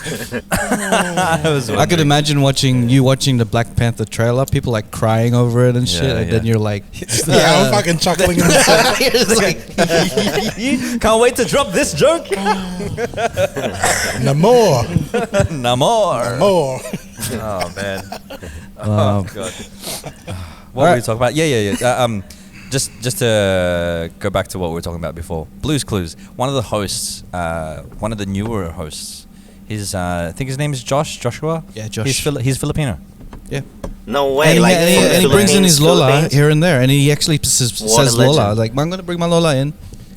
I could imagine watching the Black Panther trailer, people like crying over it and shit, Yeah, and yeah. then you're like, Yeah, I'm fucking chuckling. It's like, Can't wait to drop this joke. Namor. Namor. More. Oh man. Oh god. What were we talking about? Yeah. Just to go back to what we were talking about before, Blue's Clues. One of the hosts, one of the newer hosts, I think his name is Joshua. Yeah, Josh. He's Filipino. yeah. No way. And he brings in his Lola Philippines? here and there, and he actually What a says Lola. legend. Like, I'm gonna bring my Lola in,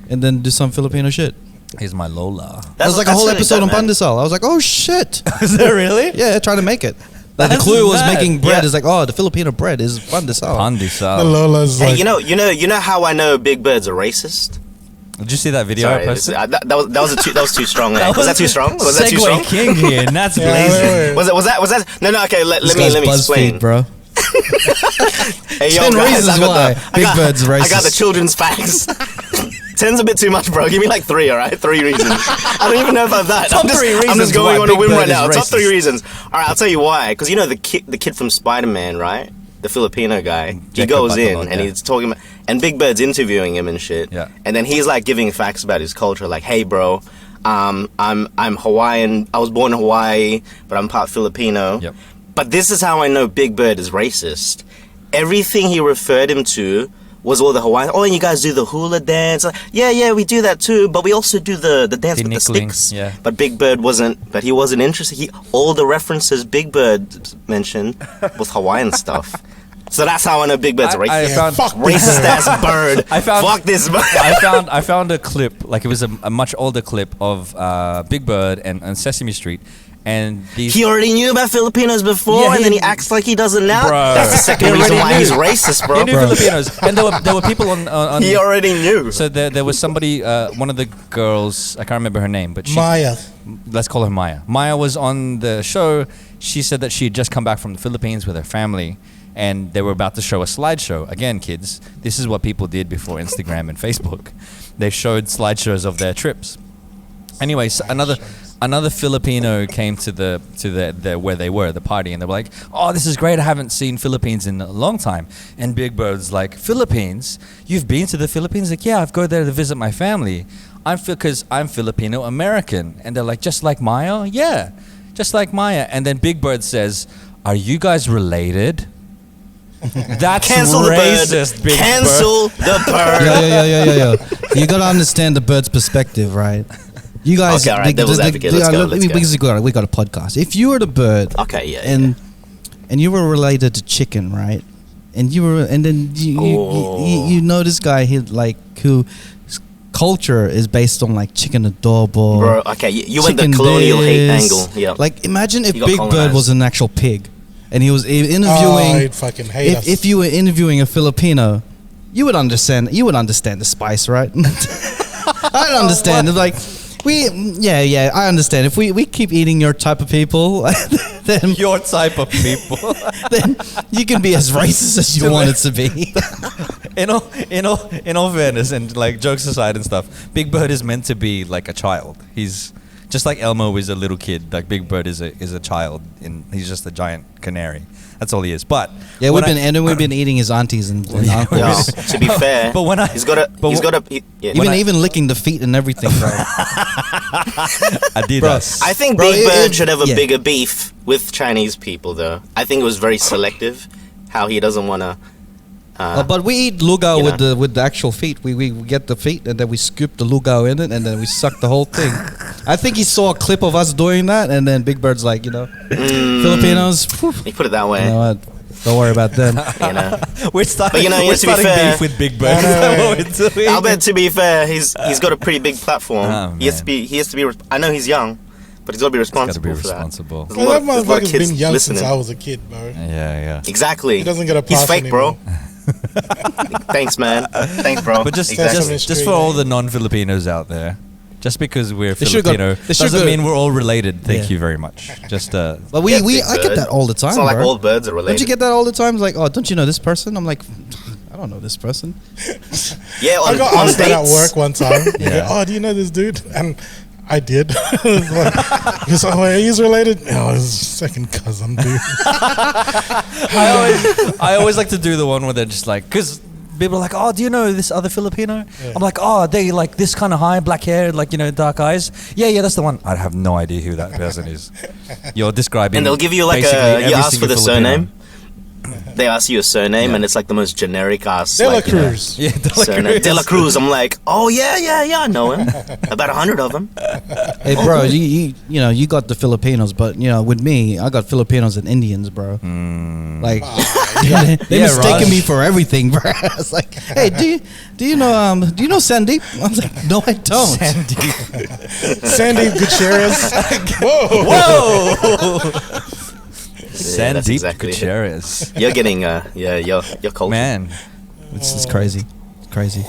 and then do some Filipino shit. He's my Lola. That was like a That's whole really episode good, on man. Pandesal. I was like, oh shit. Is that really? Yeah, trying to make it. Like the That's clue was mad. making bread. Yeah. Is like, oh, the Filipino bread is Pandesal. The Pandesal. Lola's Hey, like, you know how I know Big Bird's a racist? Did you see that video I Sorry, posted? that was too strong. Was that too strong? Was that too Segway strong? King here, and that's Yeah, blazing. wait. Was that? No. Okay, let This me guy's explain. BuzzFeed, bro. Hey, 10 reasons I got why Big Bird's I got the racist. children's facts. 10's a bit too much, bro. Give me like 3, all right? 3 reasons. I don't even know about that. Top I'm just, 3 I'm reasons just going why on a Big whim Bird right is now. Top 3 racist. reasons. All right, I'll tell you why. Because you know the kid from Spider-Man, right? The Filipino guy. He Jacob goes in Batalon, and yeah. he's talking about, and Big Bird's interviewing him and shit. Yeah. And then he's like giving facts about his culture, like, hey, bro. I'm Hawaiian. I was born in Hawaii, but I'm part Filipino. Yep. But this is how I know Big Bird is racist. Everything he referred him to was all the Hawaiian. Oh, and you guys do the hula dance. Like, yeah, we do that too. But we also do the dance with the nickling, sticks. yeah. But Big Bird wasn't. But he wasn't interested. All the references Big Bird mentioned was Hawaiian stuff. So that's how I know Big Bird's a I racist. found fuck Racist ass bird. Fuck this bird. I found a clip, like it was a much older clip of Big Bird and Sesame Street, and these. He already knew about Filipinos before, Yeah, and then he acts like he doesn't now. Bro. That's the second He reason already why knew. he's racist, bro. He knew Filipinos, and there were people on He already knew. So there was somebody, one of the girls, I can't remember her name, but Maya. let's call her Maya. Maya was on the show. She said that she had just come back from the Philippines with her family, and they were about to show a slideshow. Again, kids, this is what people did before Instagram and Facebook. They showed slideshows of their trips. Anyway, so another Filipino came to the where they were, the party, and they were like, "Oh, this is great! I haven't seen Philippines in a long time." And Big Bird's like, "Philippines? You've been to the Philippines?" Like, "Yeah, I've go there to visit my family. Because I'm Filipino American." And they're like, "Just like Maya?" "Yeah, just like Maya." And then Big Bird says, "Are you guys related?" That's Cancel the racist, bird. Big Cancel the bird. Yeah. You gotta understand the bird's perspective, right? You guys, Okay, all right, devil's advocate, let's go, let's go. because we got a podcast. If you were the bird, Okay, yeah. and you were related to chicken, right? And then you know this guy whose culture is based on like chicken adobo. Bro, okay, you went the chicken colonial hate this. angle. Yeah. Like, imagine if You got Big Bird colonized. was an actual pig, and he was Oh, interviewing. he'd fucking hate us. If you were interviewing a Filipino, you would understand. You would understand the spice, right? I understand. Like, I understand. If we keep eating your type of people, then Your type of people. then you can be as racist as you want it to be. in all fairness, and like jokes aside and stuff, Big Bird is meant to be like a child. He's just like Elmo is a little kid. Like Big Bird is a child, and he's just a giant canary. That's all he is. But Yeah, when we've been eating his aunties and Yeah, uncles. to be fair, But when I- he's got a. Even licking the feet and everything, bro. Adidas. I think Bro, Big Bird should have a yeah. bigger beef with Chinese people, though. I think it was very selective how he doesn't want to. But we eat lugao You with the actual feet. We get the feet and then we scoop the lugao in it and then we suck the whole thing. I think he saw a clip of us doing that and then Big Bird's like, Filipinos. Whew, He put it that way. you know what? Don't worry about them. You know. We're starting, But, you know, we're to be starting fair- beef with Big Bird. Is that what we're doing? I'll bet, to be fair, he's got a pretty big platform. Oh, He has to be. I know he's young, but he's got to be He's got to responsible be for responsible. that. Well, that There's a lot of motherfucker's kids been young listening. since I was a kid, bro. Yeah. Exactly. He doesn't get a He's pass fake, bro. anymore. Thanks, man. Thanks, bro. But just, exactly. just for all the non-Filipinos out there, just because we're They should've got- Filipino they should've doesn't got- mean we're all related. Thank Yeah. you very much. Just But Yeah, I Big get Bird. that all the time, It's not like bro. all birds are related. Don't you get that all the time? It's like, oh, don't you know this person? I'm like, I don't know this person. Yeah, I on, got on asked that at dates. work one time. He Yeah. go, oh, do you know this dude? And I did. It's like, he goes, oh, he's related? Oh, his second cousin, dude. I always like to do the one where they're just like, because people are like, oh, do you know this other Filipino? Yeah. I'm like, oh, they like this kind of high, black hair, like, dark eyes. Yeah, that's the one. I have no idea who that person is. You're describing. And they'll give you like basically a. every You ask for single the Filipino. surname. They ask you a surname, Yeah. and it's like the most generic ass. De La like, you know, Cruz. Yeah, surname. De La Cruz. I'm like, oh yeah, I know him. About 100 of them. Hey, bro, you got the Filipinos, but with me, I got Filipinos and Indians, bro. Like, they Yeah, mistaken Raj. me for everything, bro. It's like, hey, do you know Sandeep? I was like, no, I don't. Sandy Gutierrez. Whoa. Whoa! Yeah, that's Sandeep exactly it. Gutierrez. You're getting your culture. Man. It's crazy. It's crazy.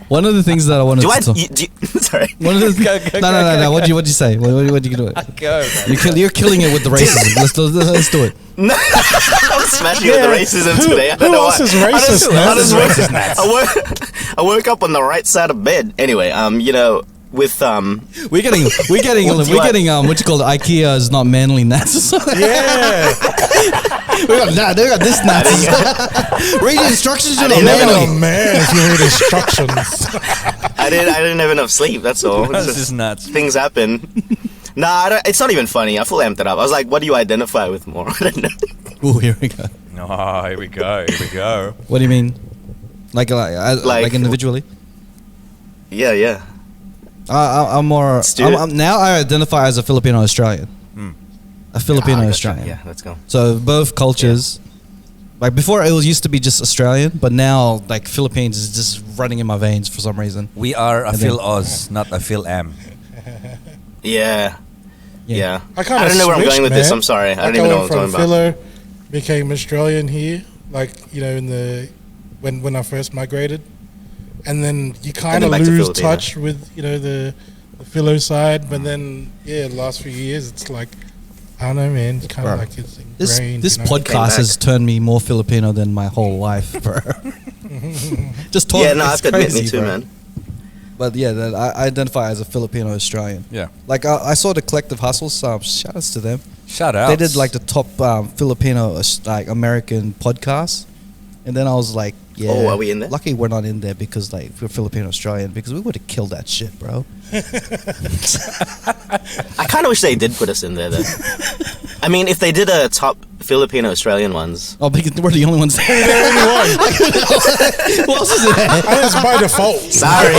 One of the things that I wanted Do I? to talk. Sorry. One of the no. What'd you say? What'd you do it? Go. You're killing it with the racism. Let's do it. No, I'm smashing with the racism today. I don't Who know else why. is racist, man? I just woke- I woke up on the right side of bed. Anyway, with We're getting what you call IKEA is not manly nuts. Yeah. we got this nuts. Read the instructions. You're not didn't know. Oh, manly. man, if you read instructions. I didn't have enough sleep. That's all. That's It's just nuts. Things happen. Nah, it's not even funny. I fully amped it up. I was like, what do you identify with more? I don't know. Ooh, here we go. Oh, here we go. What do you mean? Like individually? Yeah. I'm more. Let's do it. Now I identify as a Filipino Australian. A Filipino Ah, gotcha. Australian. Yeah, let's go. So both cultures. Like before, it was used to be just Australian, but now like Philippines is just running in my veins for some reason. We are a And Phil then- Oz, not a Phil M. Yeah. I kind of don't know where I'm going with this. I'm sorry. I don't even know what I'm from talking about. Filler, became Australian here, like in the when I first migrated, and then you kind then of back to lose Filipino. touch with the Philo side, but then the last few years it's like I don't know, man. It's kind Bro, of like it's This ingrained. podcast has turned me more Filipino than my whole life, bro. Just talking. Yeah, no, I have it's to admit, crazy, me too, bro. man. But yeah, I identify as a Filipino Australian. Yeah. Like I saw the Collective Hustles. Shout outs to them. Shout out. They did like the top Filipino like American podcast, and then I was like, yeah. Oh, are we in there? Lucky we're not in there because like we're Filipino Australian because we would have killed that shit, bro. I kind of wish they did put us in there, though. I mean, if they did a top Filipino Australian ones. Oh, because we're the only ones there. Who else is there? And it's by default. Sorry.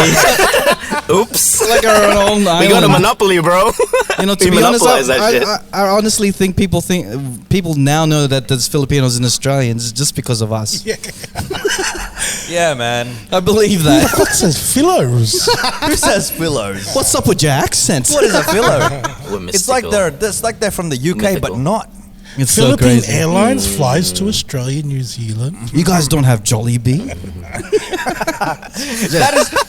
Oops. Like our own We island. got a monopoly, bro. You know, to We be honest, monopolize that shit. I honestly think people now know that there's Filipinos and Australians just because of us. Yeah, man. I believe Who the that. fuck says Philos? Who says Philos? What's up with your accent? What is a Philo? We're It's like mystical. they're from the UK, but Mythical. not. It's so Philippine crazy. Airlines flies to Australia, New Zealand. You guys don't have Jollibee?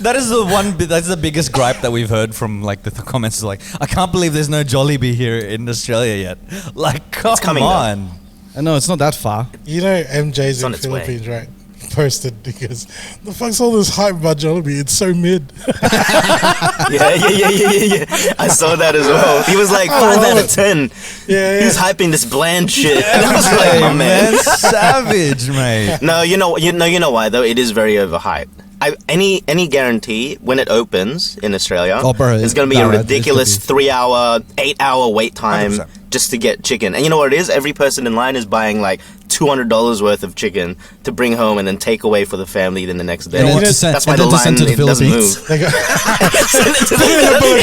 That is the one. That's the biggest gripe that we've heard from like the comments. Is like, I can't believe there's no Jollibee here in Australia yet. Like, come coming, though. on. I know it's not that far. You know MJ's It's on in its way. Philippines, right? posted because the fuck's all this hype about Jollibee? It's so mid. Yeah. I saw that as well. He was like 5 out of 10. Yeah. He was hyping this bland shit. And I was like, oh man, savage, mate. No, you know why though? It is very overhyped. Any guarantee when it opens in Australia, there's going to be a ridiculous 3-hour, 8-hour wait time 100%. just to get chicken. And you know what it is? Every person in line is buying like $200 worth of chicken to bring home and then take away for the family then the next day. And then That's why and the then to line send to the it doesn't move. Philippines. They go,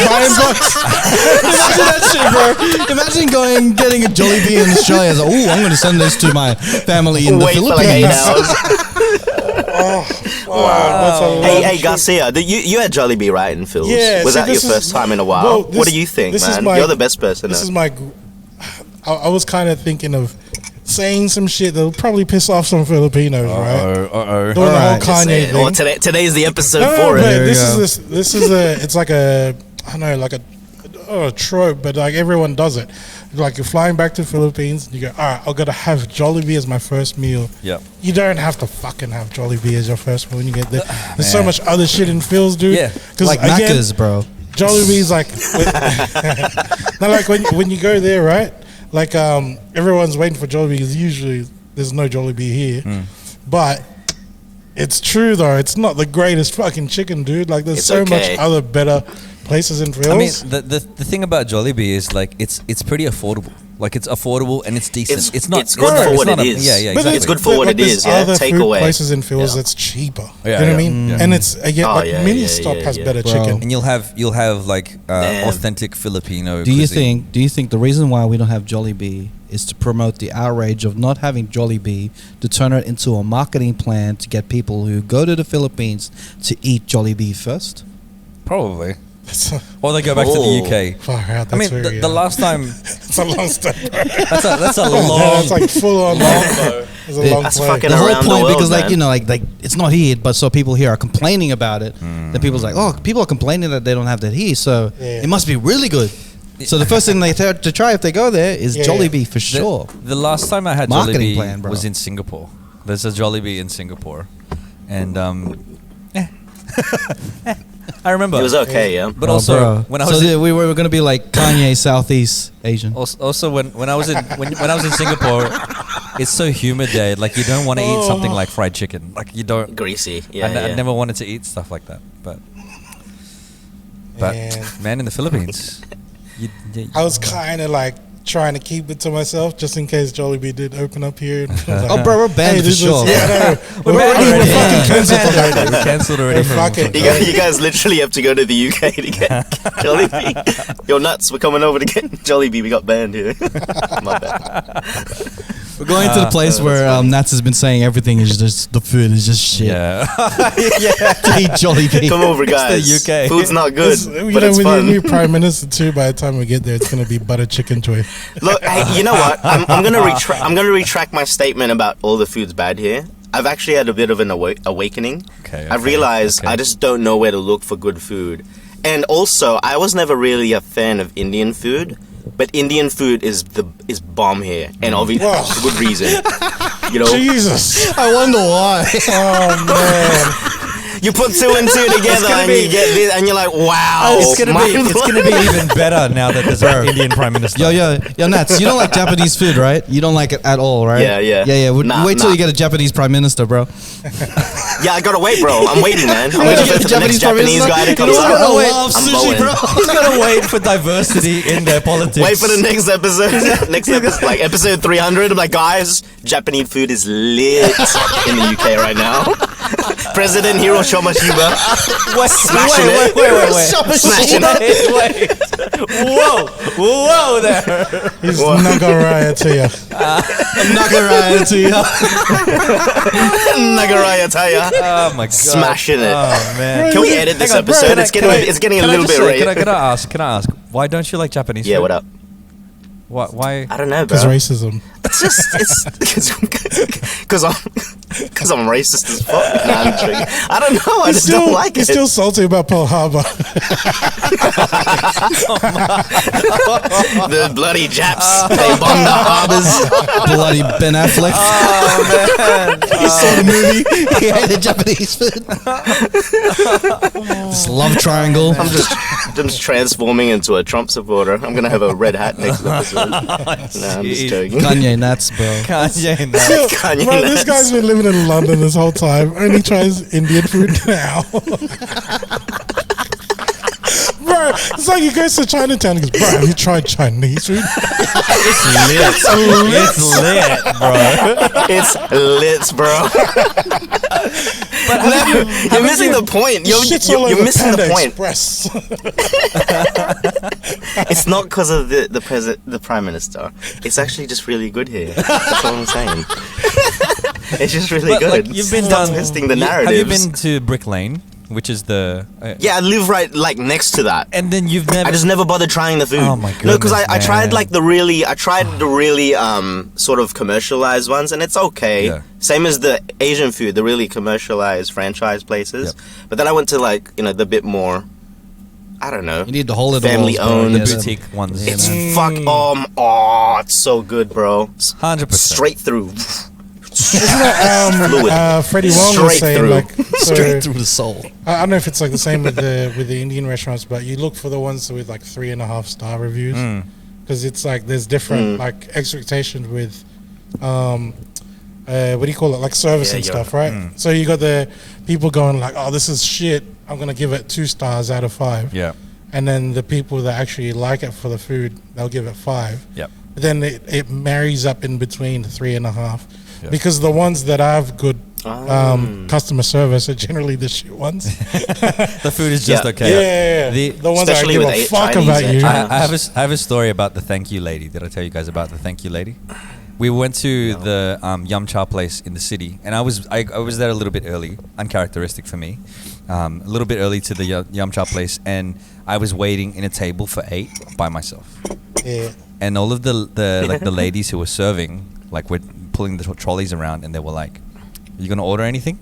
Imagine that shit, bro. Imagine getting a Jollibee in Australia. It's like, oh, I'm going to send this to my family in the Wait for Philippines. like 8 hours. wow. Hey, Garcia, you had Jollibee, right, in Phil's? Yeah, Was see, that your this is- first time in a while? well, What do you think, this is man? my- You're the best person. This is my. I was kind of thinking of saying some shit that'll probably piss off some Filipinos, right? Uh-oh. Doing the whole Alright. Kanye thing. Well, today is the episode No, for but it. There you this is it's like a, I don't know, like a trope, but like everyone does it. Like you're flying back to the Philippines, and you go, all right, I'm gonna have Jollibee as my first meal. Yep. You don't have to fucking have Jollibee as your first meal when you get there. There's so Man. much other shit in Phil's, dude. Yeah. because Like Macca's, bro. Jollibee's like, now like when you go there, right? Like everyone's waiting for Jollibee because usually there's no Jollibee here, but it's true though. It's not the greatest fucking chicken, dude. Like there's It's so okay. much other better places in Phil's. I mean, the thing about Jollibee is like it's pretty affordable. Like it's affordable and it's decent. It's not. It's good for what it is. Yeah, yeah, But exactly. It's good for what it there's is, yeah? Other Take food away. places in Phil's Yeah. that's cheaper. Yeah, you know what I yeah, mean? yeah. And it's again Oh, like yeah, Mini yeah, Stop yeah, has yeah. better Bro. chicken. And you'll have like Damn. authentic Filipino. Do you cuisine. think the reason why we don't have Jollibee is to promote the outrage of not having Jollibee, to turn it into a marketing plan to get people who go to the Philippines to eat Jollibee first? Probably? That's Or they go back to Oh. the UK. far out. That's I mean, very, the last time it's a long step. that's a Yeah, long. it's like full on. It's a long That's play. fucking The whole around the point, world, because like man. you know, like it's not here, but so people here are complaining about it. Then people's like, oh, people are complaining that they don't have that here, so Yeah. it must be really good. So the first thing they to try if they go there is Yeah. Jollibee for sure. The last time I had Marketing Jollibee plan, bro. was in Singapore. There's a Jollibee in Singapore, and I remember. It was okay, yeah. But Oh, also bro. when I was we were gonna be like Kanye Southeast Asian. also when I was in when I was in Singapore, it's so humid there. Like you don't want to eat something like fried chicken. Like you don't. Greasy, yeah, I never wanted to eat stuff like that. But Man. man, in the Philippines, you, I was kind of like trying to keep it to myself just in case Jollibee did open up here. Oh, bro, we're banned for sure. we're already fucking cancelled already. We're cancelled already. Hey, fuck it. You guys literally have to go to the UK to get Jollibee. You're nuts. We're coming over to get Jollibee. We got banned here. My bad. We're going to the place where Nats has been saying everything is just the food is just shit. Yeah. To eat Jollibee. Come over, guys. It's the UK. Food's not good, You but know, it's when fun. you're new prime minister too, by the time we get there, it's gonna be butter chicken joy. Look, hey, you know what? I'm gonna retract my statement about all the food's bad here. I've actually had a bit of an awakening. Okay, I've realized I just don't know where to look for good food, and also I was never really a fan of Indian food, but Indian food is bomb here, and obviously Wow. for good reason. You know, Jesus! I wonder why. Oh man! you put two and two together, and you get this, and you're like, wow, It's gonna be even better now that there's an Indian prime minister. Yo, Nats, you don't like Japanese food, right? You don't like it at all, right? Yeah. Wait till you get a Japanese prime minister, bro. Yeah, I gotta wait, bro. I'm waiting, man. I'm Wait, waiting you for get the next Japanese Japanese guy to prime come minister? out. I love I'm sushi, going. bro. He's gonna wait for diversity in their politics. Wait for the next episode. Like episode 300. I'm like, guys, Japanese food is lit in the UK right now. President Hiroshima Shiba. Smashing it. Wait. Smashing it. Wait. Whoa there. He's not gonna riot to you. I'm not gonna lie to you. Nagaraya Taya. Oh my god. Smashing it. Oh man. Can we edit this Hang on, bro, episode? can I- It's getting a can I little just bit say, right. Can I ask? Why don't you like Japanese Yeah, food? what up? Why? I don't know, Because bro. racism. it's because I'm racist as fuck. Nah, I'm joking. I don't know. I just don't like He's it. still salty about Pearl Harbor. The bloody Japs. They bombed the harbors. Bloody Ben Affleck. Oh man. He saw the movie. He hated Japanese food. This love triangle. I'm just transforming into a Trump supporter. I'm gonna have a red hat next episode. Nah, I'm just joking. Kanye nuts, bro. Kanye nuts. Kanye Bro, this nuts. guy's been living in London this whole time. Only tries Indian food now. Bro, it's like he goes to Chinatown and goes, bro, have you tried Chinese food? It's lit, bro. It's lit, bro. But You're missing the point. Shit's all You're over missing Panda the point. Express. It's not because of the prime minister. It's actually just really good here. That's what I'm saying. It's just really But, good. like, you've been Stop down. twisting the Have you narratives. been to Brick Lane, which is the? Yeah, I live right like next to that. And then you've never. I just never bothered trying the food. Oh my No, because I goodness, tried man. like the really sort of commercialized ones, and it's okay. Yeah. Same as the Asian food, the really commercialized franchise places. Yep. But then I went to like the bit more, I don't know. You need to hold it Family all, bro. owned. the Yeah, boutique ones. It's man. it's so good, bro. 100%. Straight through. Freddie Wong was Straight saying through. like so, Straight through the soul. I don't know if it's like the same with the Indian restaurants, but you look for the ones with like 3.5 star reviews because it's like there's different like expectations with what do you call it, like service Yeah, and yeah. stuff, right? So you got the people going like, oh, this is shit, I'm gonna give it 2 stars out of 5. Yeah. And then the people that actually like it for the food, they'll give it 5. Yep. But then it marries up in between 3.5 Yeah. because the ones that have good customer service are generally the shit ones. The food is just Yeah. okay. Yeah. The- The ones that I Especially give with a fuck Chinese about and you. China. I have a story about the thank you lady. Did I tell you guys about the thank you lady? We went to the Yum Cha place in the city, and I was there a little bit early, uncharacteristic for me, a little bit early to the Yum Cha place, and I was waiting in a table for 8 by myself, Yeah. and all of the like the ladies who were serving like were pulling the trolleys around, and they were like, "You gonna order anything?"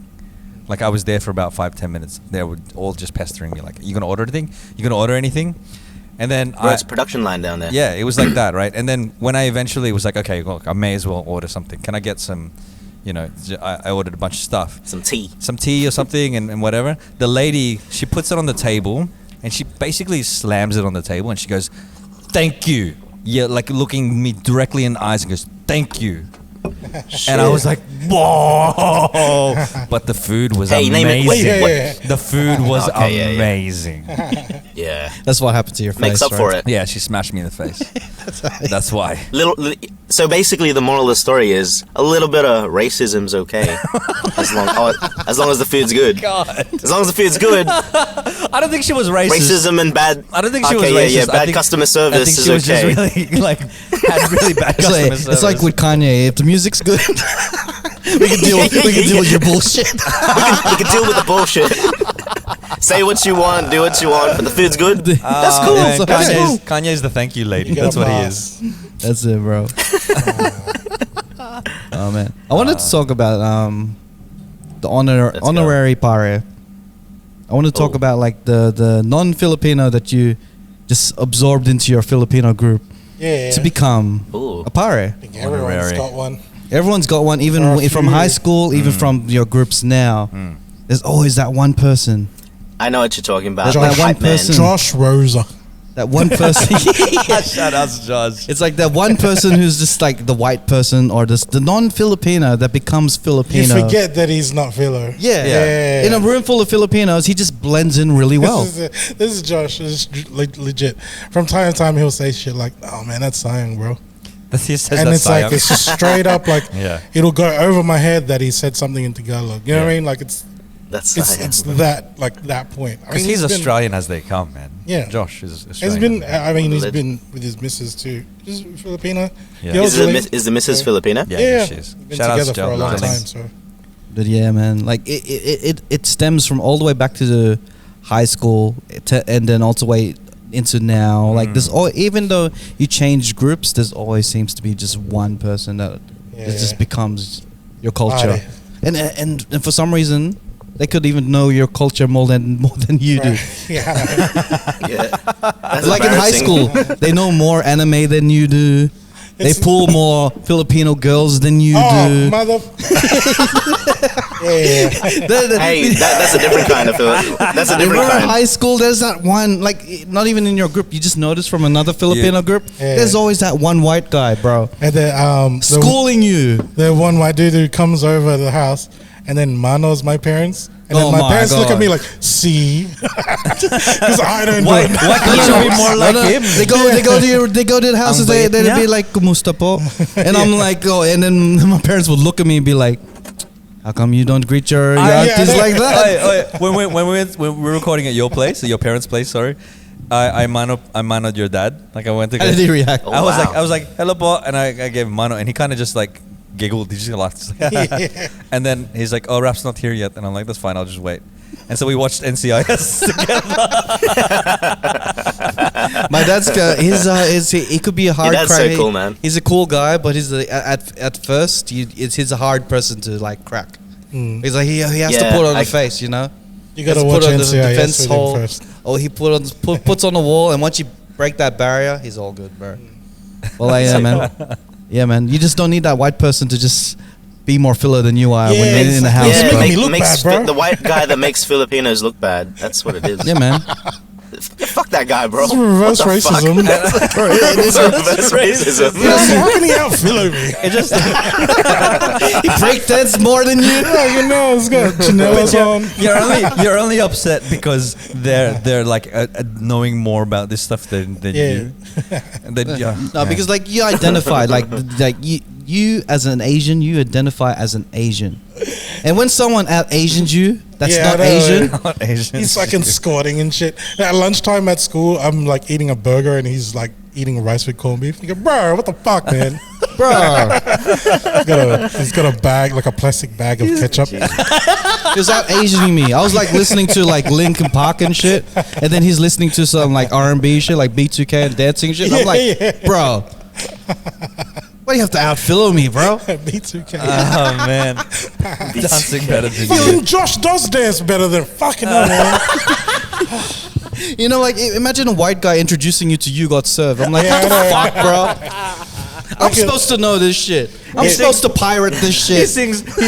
Like I was there for about 5-10 minutes. They were all just pestering me, like, "You gonna order anything? You gonna order anything?" And then Bro, it's a production line down there. yeah, it was like that, right? And then when I eventually was like, okay, look, I may as well order something. Can I get some, I ordered a bunch of stuff. Some tea. Some tea or something and whatever. The lady, she puts it on the table and she basically slams it on the table and she goes, "Thank you." Yeah, like looking me directly in the eyes and goes, "Thank you." And I was like, whoa. But the food was Hey, name it. amazing. Wait, yeah. The food was Okay, yeah, yeah. amazing. Yeah. That's what happened to your face. Makes up right? for it. Yeah, she smashed me in the face. That's why. So basically, the moral of the story is a little bit of racism's okay, as long as the food's good. God. As long as the food's good, I don't think she was racist. racism and bad. I don't think she okay, was racist. Yeah, I bad think- customer I service think is she was okay. just really like had really bad It's customer like, service. it's like with Kanye. If the music's good, we can deal with your bullshit. we can deal with the bullshit. Say what you want, do what you want, but the food's good. That's cool. Man, That's cool. Kanye's the thank you lady. You get That's a what he pass. is. That's it, bro. Oh man, I wanted to talk about the Let's go. honorary pare. I want to talk Oh. about like the non-Filipino that you just absorbed into your Filipino group Yeah. to become Ooh. a pare. I think everyone's Honorary. got one. Everyone's got one, even Or a from few. high school, even from your groups now. There's always that one person. I know what you're talking about. There's The like one hype man. person. Josh Rosa. That one person. Shout out to Josh. It's like that one person who's just like the white person or the non-Filipino that becomes You Filipino. forget that he's not Philo. Yeah. In a room full of Filipinos, he just blends in really well. This is Josh. This is legit. From time to time, he'll say shit like, "Oh man, that's Sayang, bro." He says And that's it's like Sayang. it's just straight up like Yeah. it'll go over my head that he said something in Tagalog. You know what I mean? Like it's That's that like that point. I Because mean, he's been- Australian as they come, man. Yeah. Josh is He's Australian. been. I mean, he's Legend. been with his missus too. Is Filipino? Yeah. The Is elderly- the Missus Filipina? Yeah, Yeah, she is. Been Shout out together to for a long Jellings. time. So But yeah, man, like it stems from all the way back to the high school and then all the way into now. Like Mm. there's even though you change groups, there's always seems to be just one person that it just becomes your culture. And for some reason, they could even know your culture more than you do. Yeah. Yeah. That's Like in high embarrassing. school, they know more anime than you do. They pull more Filipino girls than you do. Mother. Hey, that's a different kind of That's a different Remember in kind. high school, there's that one, like, not even in your group, you just notice from another Filipino group, there's always that one white guy, bro, And then schooling you. the one white dude who comes over the house and then manos my parents. And then Oh my my parents look God. at me like, see? Because I don't Why do it. can't you be more like him? They go to the houses. Ang bait They'd niya. be like, "Kumusta po?" And I'm like, "Oh," and then my parents would look at me and be like, "How come you don't greet your aunties like that?" When we were recording at your place, at your parents' place, sorry, I manoed your dad. Like I went to. How did he react? Oh, I wow. was like, hello, po, and I gave him mano, and he kind of just like giggled. He just laughed. And then he's like, "Oh, Raph's not here yet," and I'm like, "That's fine. I'll just wait." And so we watched NCIS together. My dad's he could be a hard. Your dad's so cool, man. He's a cool guy, but at first he's a hard person to like crack. He's like he has to Yeah, put on I- the face, you know. You got to Has watch put on the NCIS defense with hole. him first. Oh, he puts on the wall, and once you break that barrier, he's all good, bro. Well, yeah, man. Yeah, man. You just don't need that white person to just be more filler than you are when Yeah, you're in the house, exactly. bro. Make me look makes bad, bro. the white guy that makes Filipinos look bad. That's what it is. Yeah, man. Fuck that guy, bro. It's reverse What the fuck? racism. It's reverse racism. How can he out-filler me? It just He breakdance more than you. Yeah, you know, it's got Chanelas on. you're only upset because they're like knowing more about this stuff than you. And then No, because like you identify like you as an Asian, you identify as an Asian, and when someone out Asians you, that's Yeah, I not know, Asian. not Asian. He's fucking squatting and shit. At lunchtime at school, I'm like eating a burger and he's like eating rice with corned beef. You go, bro, what the fuck, man? Bro, He's got a bag, like a plastic bag of ketchup. he was out Asianing me. I was like listening to like Linkin Park and shit, and then he's listening to some like R&B shit, like B2K and dancing shit. And I'm like, Yeah. bro, why do you have to outfiller me, bro? B2K. Oh man, dancing better than you. Fucking Josh does dance better than fucking hell, man. You know, like imagine a white guy introducing you to You Got Served. I'm like, Yeah, what the I know. fuck, bro? I'm supposed to know this shit. I'm Yeah. supposed to pirate this He shit.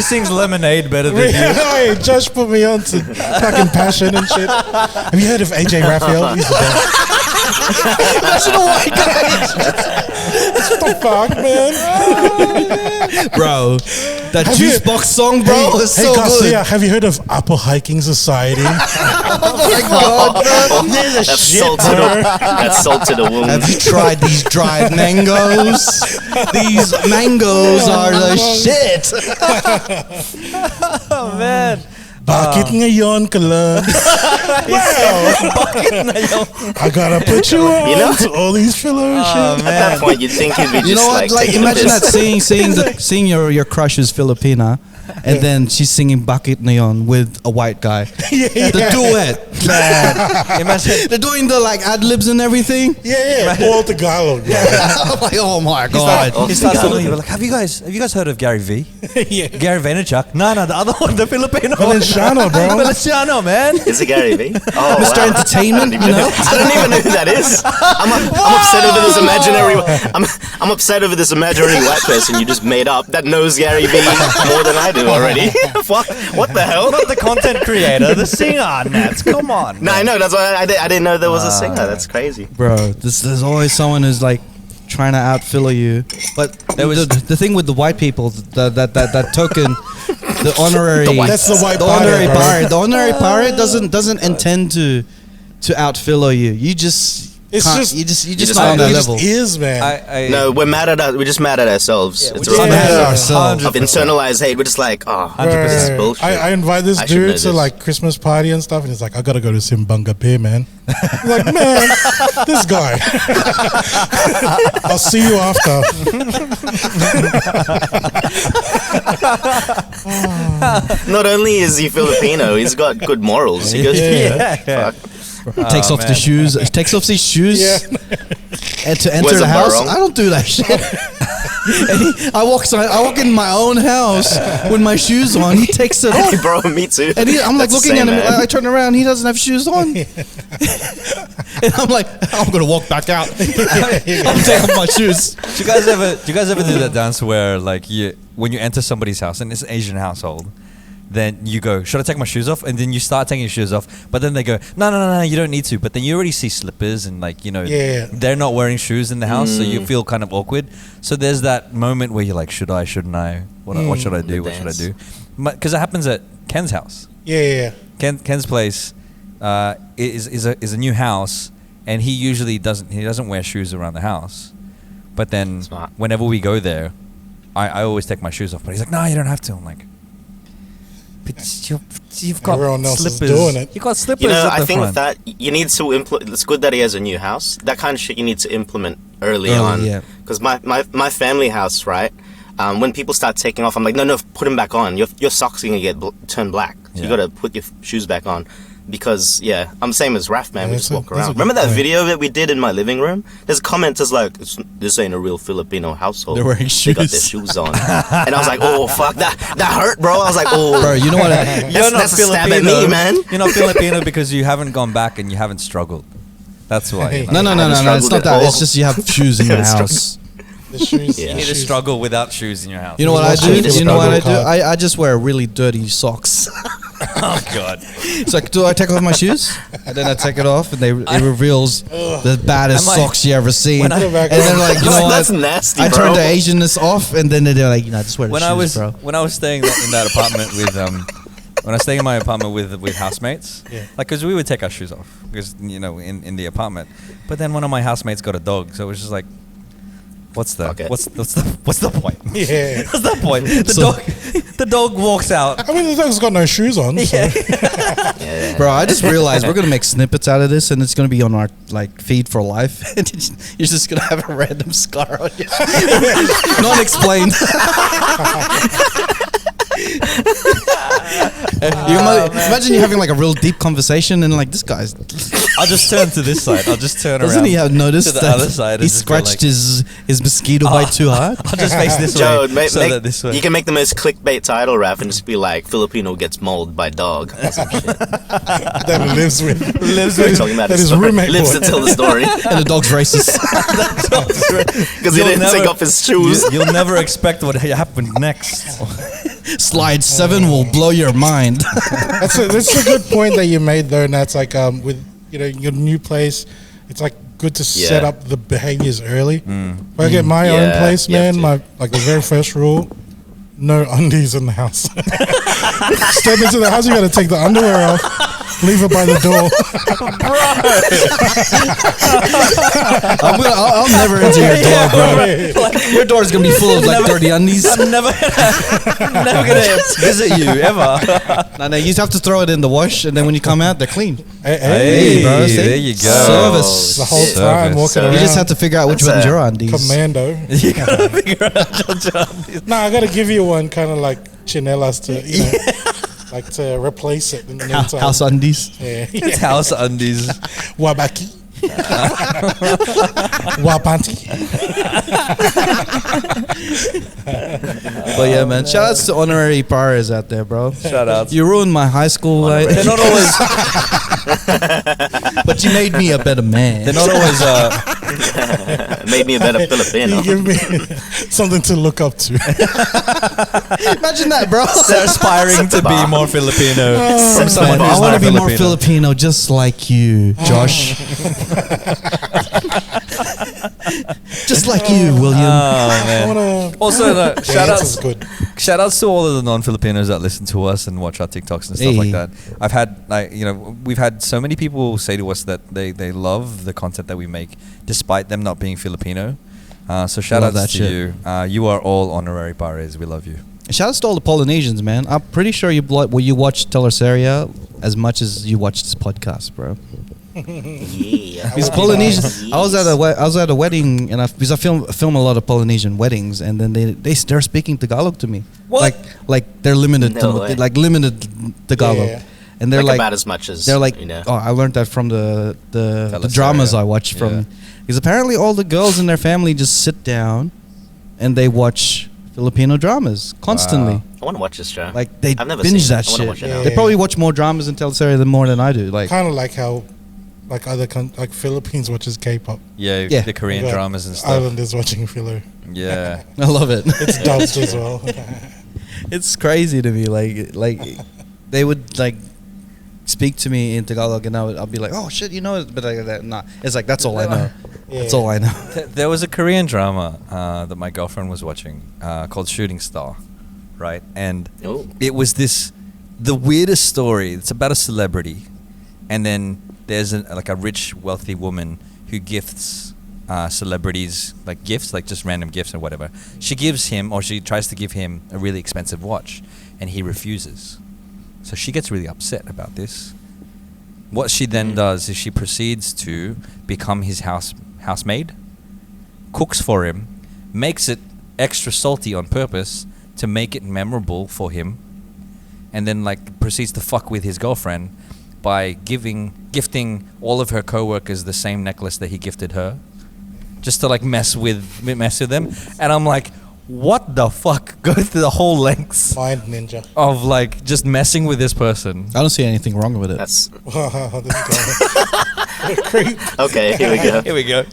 sings Lemonade better than you. Hey, Josh put me on to fucking Passion and shit. Have you heard of AJ Raphael? He's the best. Imagine a white guy, What the fuck, man? bro. That Have juice you- box song, bro, is so Garcia, good. have you heard of Apple Hiking Society? Oh my god, bro. That's salt to the that's salt to the wound. Have you tried these dried mangoes? These mangoes are the shit. Oh man. Bakit ngayon ka lang? I gotta put you on You know? to all these filler and shit. At that point, you'd think he'd be just You know what? Like taking a imagine piss. that seeing your crush is Filipina, and then she's singing "Bakit Ngayon" with a white guy. The duet, man. Imagine They're doing the like ad libs and everything. Yeah, all Tagalog. Bro. I'm like, oh my god. he starts talking. Like, have you guys heard of Gary V? Yeah. Gary Vaynerchuk? No, the other one, the Filipino. Valenciano, bro. Valenciano, man. Is it Gary V? Oh, Mr. wow. Entertainment, you know. I don't even know who that is. I'm upset over this imaginary. I'm upset over this imaginary white person you just made up that knows Gary V more than I do already. What the hell? Not the content creator, the singer, Nats. Come on. No, I know. That's why I didn't know there was a singer. That's crazy. Bro, there's always someone who's like trying to outfiller you. But There was- the thing with the white people, that token, the honorary, That's the white the honorary pirate, bro. pirate. The honorary pirate doesn't intend to outfiller you. You just It's can't- just- you just just not on know. that It just level. is, man. No, we're just mad at ourselves. It's just a mad at Yeah. ourselves. of internalized hate. We're just like, oh, Right. this is bullshit. I invite this I should know dude to this. like Christmas party and stuff, and he's like, I gotta go to Simbanga Pier, man. I'm like, man, this guy. I'll see you after. Not only is he Filipino, he's got good morals. He goes, Yeah. fuck. Takes off the shoes. Takes off his shoes. Yeah. And to enter Wears the a house, barong. I don't do that shit. I walk in my own house with my shoes on. He takes it off. Bro, me too. And I'm like That's looking the at him. same, man. I turn around. He doesn't have shoes on. And I'm like, I'm gonna walk back out. I'm taking off my shoes. Do you guys ever do that dance where like when you enter somebody's house and it's an Asian household, then you go, should I take my shoes off? And then you start taking your shoes off, but then they go, no, you don't need to. But then you already see slippers and like, they're not wearing shoes in the house, so you feel kind of awkward. So there's that moment where you're like, should I, shouldn't I? What should I do? What should I do? Because it happens at Ken's house. Yeah. Ken's place is a new house, and he usually doesn't wear shoes around the house. But then Smart. whenever we go there, I always take my shoes off. But he's like, no, you don't have to. I'm like, but you've got Everyone else is slippers. doing it. You've got slippers You know, at the I think front. that you need to implement. It's good that he has a new house. That kind of shit you need to implement early on. Yeah. Because my family house, right? When people start taking off, I'm like, no, put them back on. Your socks are gonna get turned black. So you gotta put your shoes back on. Because I'm the same as Raph, man. Yeah, We just walk that's a around. good Remember that point. video that we did in my living room? There's a comment that's like, "This ain't a real Filipino household. They're wearing They got their shoes." shoes on." And I was like, "Oh fuck, that hurt, bro." I was like, "Oh, Bro, you know what? that's a stab at me, man." You're not Filipino because you haven't gone back and you haven't struggled. That's why. No. It's struggled not at that. all. It's just you have shoes in your Haven't house. The shoes. Yeah. You need to struggle without shoes in your house. You know what I There's do? no shoes You know what I do? struggle card. I just wear really dirty socks. Oh God. It's like, do I take off my shoes? And then I take it off, and it reveals the baddest I'm like- socks you ever seen. when I- And they're like, you know That's what? nasty, I bro. turned the Asianness off, and then they're like, just wear the When shoes, I was staying in that apartment with when I was staying in my apartment with housemates, like because we would take our shoes off because in the apartment, but then one of my housemates got a dog, so it was just like, what's the Okay. what's the point? Yeah. What's the point? The dog walks out. I mean, the dog's got no shoes on. So. Yeah. Bro, I just realized we're gonna make snippets out of this, and it's gonna be on our feed for life. And you're just gonna have a random scar on you, not explained. Imagine you having like a real deep conversation, and like this guy's I'll just turn to this side. I'll just turn doesn't around. he have noticed to the that other side? he and just go scratched like, his mosquito bite too hard? I'll just face this Joe, way. So that this way. you can make the most clickbait title, Raph, and just be like, "Filipino gets mauled by dog." Or some shit. That he lives with. Talking about That his his story. roommate Lives boy. to tell the story And the dog's racist. because he You'll didn't never- take off his shoes. You'll never expect what happened next. Slide 7 will blow your mind. That's a good point that you made though, and that's like with your new place, it's like good to set Yeah. up the behaviors early. If I get my own Yeah, place, you have man, to. the very first rule, no undies in the house. Step into the house, you got to take the underwear off, leave it by the door. I'll never enter your door, bro. Your door is gonna be full of like dirty undies. I'm never gonna visit you ever. No, you just have to throw it in the wash, and then when you come out, they're clean. Hey, bro, see? there you go. Service. the whole time walking Service. around. You just have to figure out which That's one's a your undies. Commando. You gotta figure out. No, I got to give you one kind of like chinelas to, like to replace it in the meantime. House undies. Yeah. It's house undies. Wabaki. Wapanti. But yeah, man. Shout outs to honorary pairings out there, bro. Shout out. You ruined my high school life, They're not always. but you made me a better man. They're not always. Made me a better Filipino. You give me something to look up to. Imagine that, bro. They're aspiring to be more Filipino from someone Man, who's I want not to be more Filipino. Filipino, just like you, Josh. Just like you, William. Oh I man. wanna, Also, shout dance outs. is good. Shout outs to all of the non-Filipinos that listen to us and watch our TikToks and stuff like Hey. that. I've had, we've had so many people say to us that they love the content that we make, despite them not being Filipino. So shout Love outs that to shit. you. You are all honorary pairings. We love you. Shout outs to all the Polynesians, man. I'm pretty sure you watch Teleseria as much as you watch this podcast, bro. Yeah. Because Polynesian, I was at a wedding, and because I film a lot of Polynesian weddings, and then they're speaking Tagalog to me. What? Like they're limited No way. limited Tagalog. Yeah. and they're like about as much as they're like, you know. oh, I learned that from the Teleserie, dramas yeah. I watch from, Yeah. because apparently all the girls in their family just sit down and they watch Filipino dramas constantly. Wow. I want to watch this show. Like they I've never binge seen that it. I wanna shit. watch it now. They Yeah. probably watch more dramas in teleserie than more than I do. Like Kind of like how, like like Philippines watches K-pop. Yeah, Yeah. the Korean Like, dramas and stuff. Islanders watching filler. Yeah. I love it. It's dubbed as well. It's crazy to me. Like they would like speak to me in Tagalog, and I'll be like, oh shit, you know it, but like that. Nah, it's like that's all I know. Yeah. That's all I know. There was a Korean drama that my girlfriend was watching called Shooting Star, right? And Oh. it was the weirdest story. It's about a celebrity, and then there's like a rich, wealthy woman who gifts celebrities like gifts, like just random gifts or whatever. She gives him, or she tries to give him, a really expensive watch, and he refuses. So she gets really upset about this. What she then does is she proceeds to become his housemaid, cooks for him, makes it extra salty on purpose to make it memorable for him, and then like proceeds to fuck with his girlfriend by gifting all of her co-workers the same necklace that he gifted her, just to like mess with them. And I'm like, what the fuck? Go through the whole lengths Mind ninja. of like just messing with this person. I don't see anything wrong with it. That's This guy. Creep. okay. Here we go. Here we go.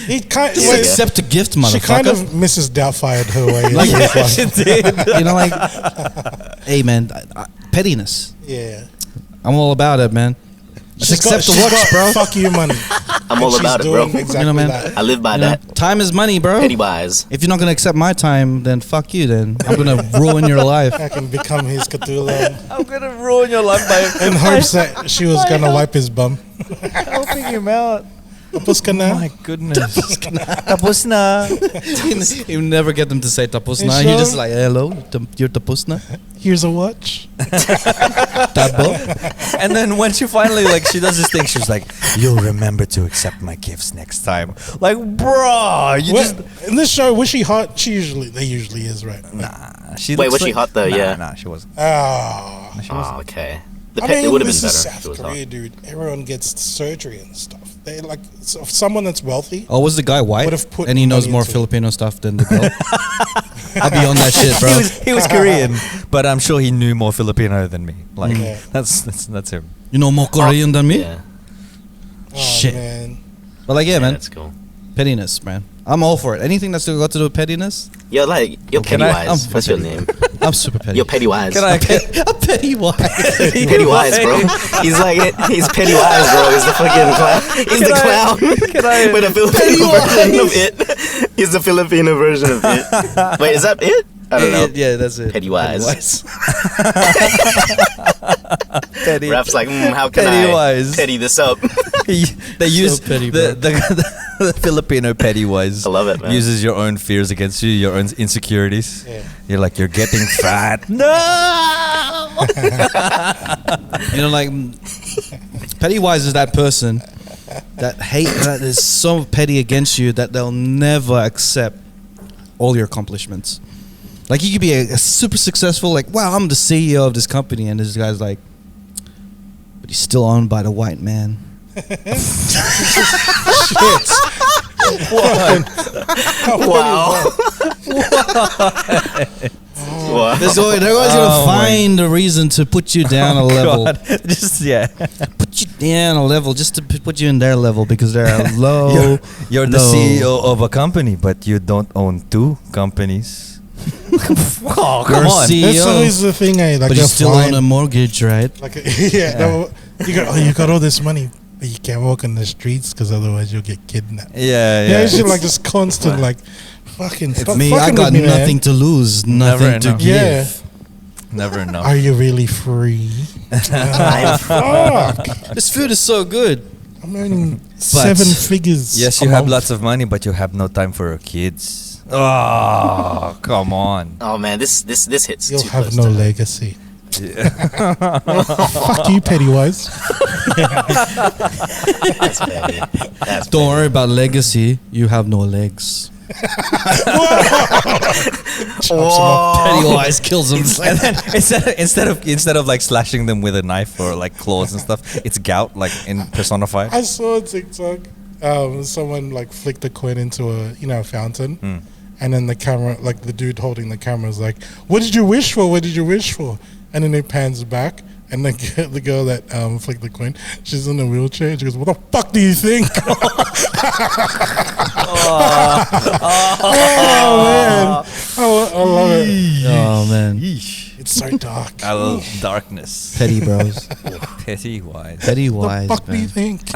He kind Just Yeah. accept a gift, She motherfucker. kind of Mrs. Doubtfired her way. Like- into this one. She did. You know, like, hey man, pettiness. Yeah. I'm all about it, man. Just She's got- accept the she's watch, got bro. Fuck you money. I'm all And about it, she's bro. doing Exactly You know, man. that. I live by You know, that. time is money, bro. Petty wise. If you're not gonna accept my time, then fuck you. Then I'm gonna ruin your life. I can become his Cthulhu I'm gonna ruin your life by in hopes that she was gonna wipe his bum. helping him out. Tapos ka na? My goodness. Tapos na. You never get them to say tapos na. You You just sure? like, hello, you're tapos na. Here's a watch. Tabo. And then when she finally like she does this thing, she's like, "You'll remember to accept my gifts next time." Like, bro, you just In this show, was she hot? They usually is, right? nah. She Wait, looks was she hot though? Nah, Yeah. nah, she wasn't. Ah. She wasn't. Oh, okay. I It would have been this better is if it South was hot. Korea, dude. Everyone gets surgery and stuff. They like someone that's wealthy. Oh, was the guy white? Would've put And he knows money more into it. Filipino stuff than the girl. I'll be on that shit, bro. He was Korean, but I'm sure he knew more Filipino than me. Like Yeah. that's him. You know more Korean than me? Yeah. Oh, Shit. man. But like, yeah, man, That's cool. pettiness, man. I'm all for it. Anything that's got to do with pettiness, You're Can Petty I- Wise. I'm That's your petty. name. I'm super petty. You're Petty Wise. Can I? I'm petty wise. Petty Wise, bro. He's Petty Wise, bro. He's the fucking clown. He's the clown. Can I? But a Filipino version of it. He's the Filipino version of it. Wait, is that it? I don't know. Yeah, that's it. Petty Wise. Petty. Raph's like, how can Petty I wise. petty this up? They use petty, the Filipino petty wise. I love it, man. Uses your own fears against you, your own insecurities. Yeah. You're like, you're getting fat. No. You know, like Pennywise is that person that is so petty against you that they'll never accept all your accomplishments. Like you could be a super successful, like, wow, I'm the CEO of this company, and this guy's like, but he's still owned by the white man. Shit. Wow. Wow. They're always gonna find a reason to put you down a level. God. Just Put you down a level just to put you in their level because they're low. You're the low. CEO of a company, but you don't own two companies. Oh, You're come a on. CEO. That's always the thing, like But you they'll still find- own a mortgage, right? Like, you got all this money, but you can't walk in the streets because otherwise you'll get kidnapped. Yeah, Yeah, yeah. it's just like this constant, like, fucking. It's stop me. I fucking got with me, man. nothing to lose, nothing Never to enough. give. Yeah. Never enough. Are you really free? Fuck. This food is so good. I'm earning 7 figures. Yes, a you have month. lots of money, but you have no time for your kids. Oh, come on. Oh man, this hits. You'll too have close no to home. legacy. Fuck you, Pennywise. That's petty. That's Don't worry about legacy. You have no legs. Pennywise kills him. And then instead of like slashing them with a knife or like claws and stuff, it's gout like in personified. I saw a TikTok. Someone like flicked a coin into a fountain, and then the camera, like the dude holding the camera, is like, "What did you wish for? What did you wish for?" And then it pans back, and the girl that flicked the coin, she's in a wheelchair. And she goes, "What the fuck do you think?" Oh man, I love it. Oh man, It's so dark. I love darkness. petty bros, Petty wise. Pennywise. What the fuck do you Man. think?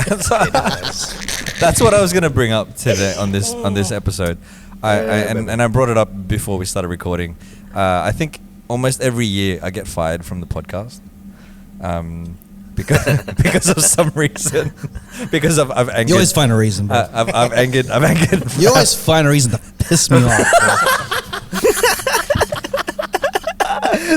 That's what I was gonna bring up today on this episode. I brought it up before we started recording. I think almost every year I get fired from the podcast. Because of some reason. Because I've angered. You always find a reason, bro. I've angered. You always find a reason to piss me off, bro.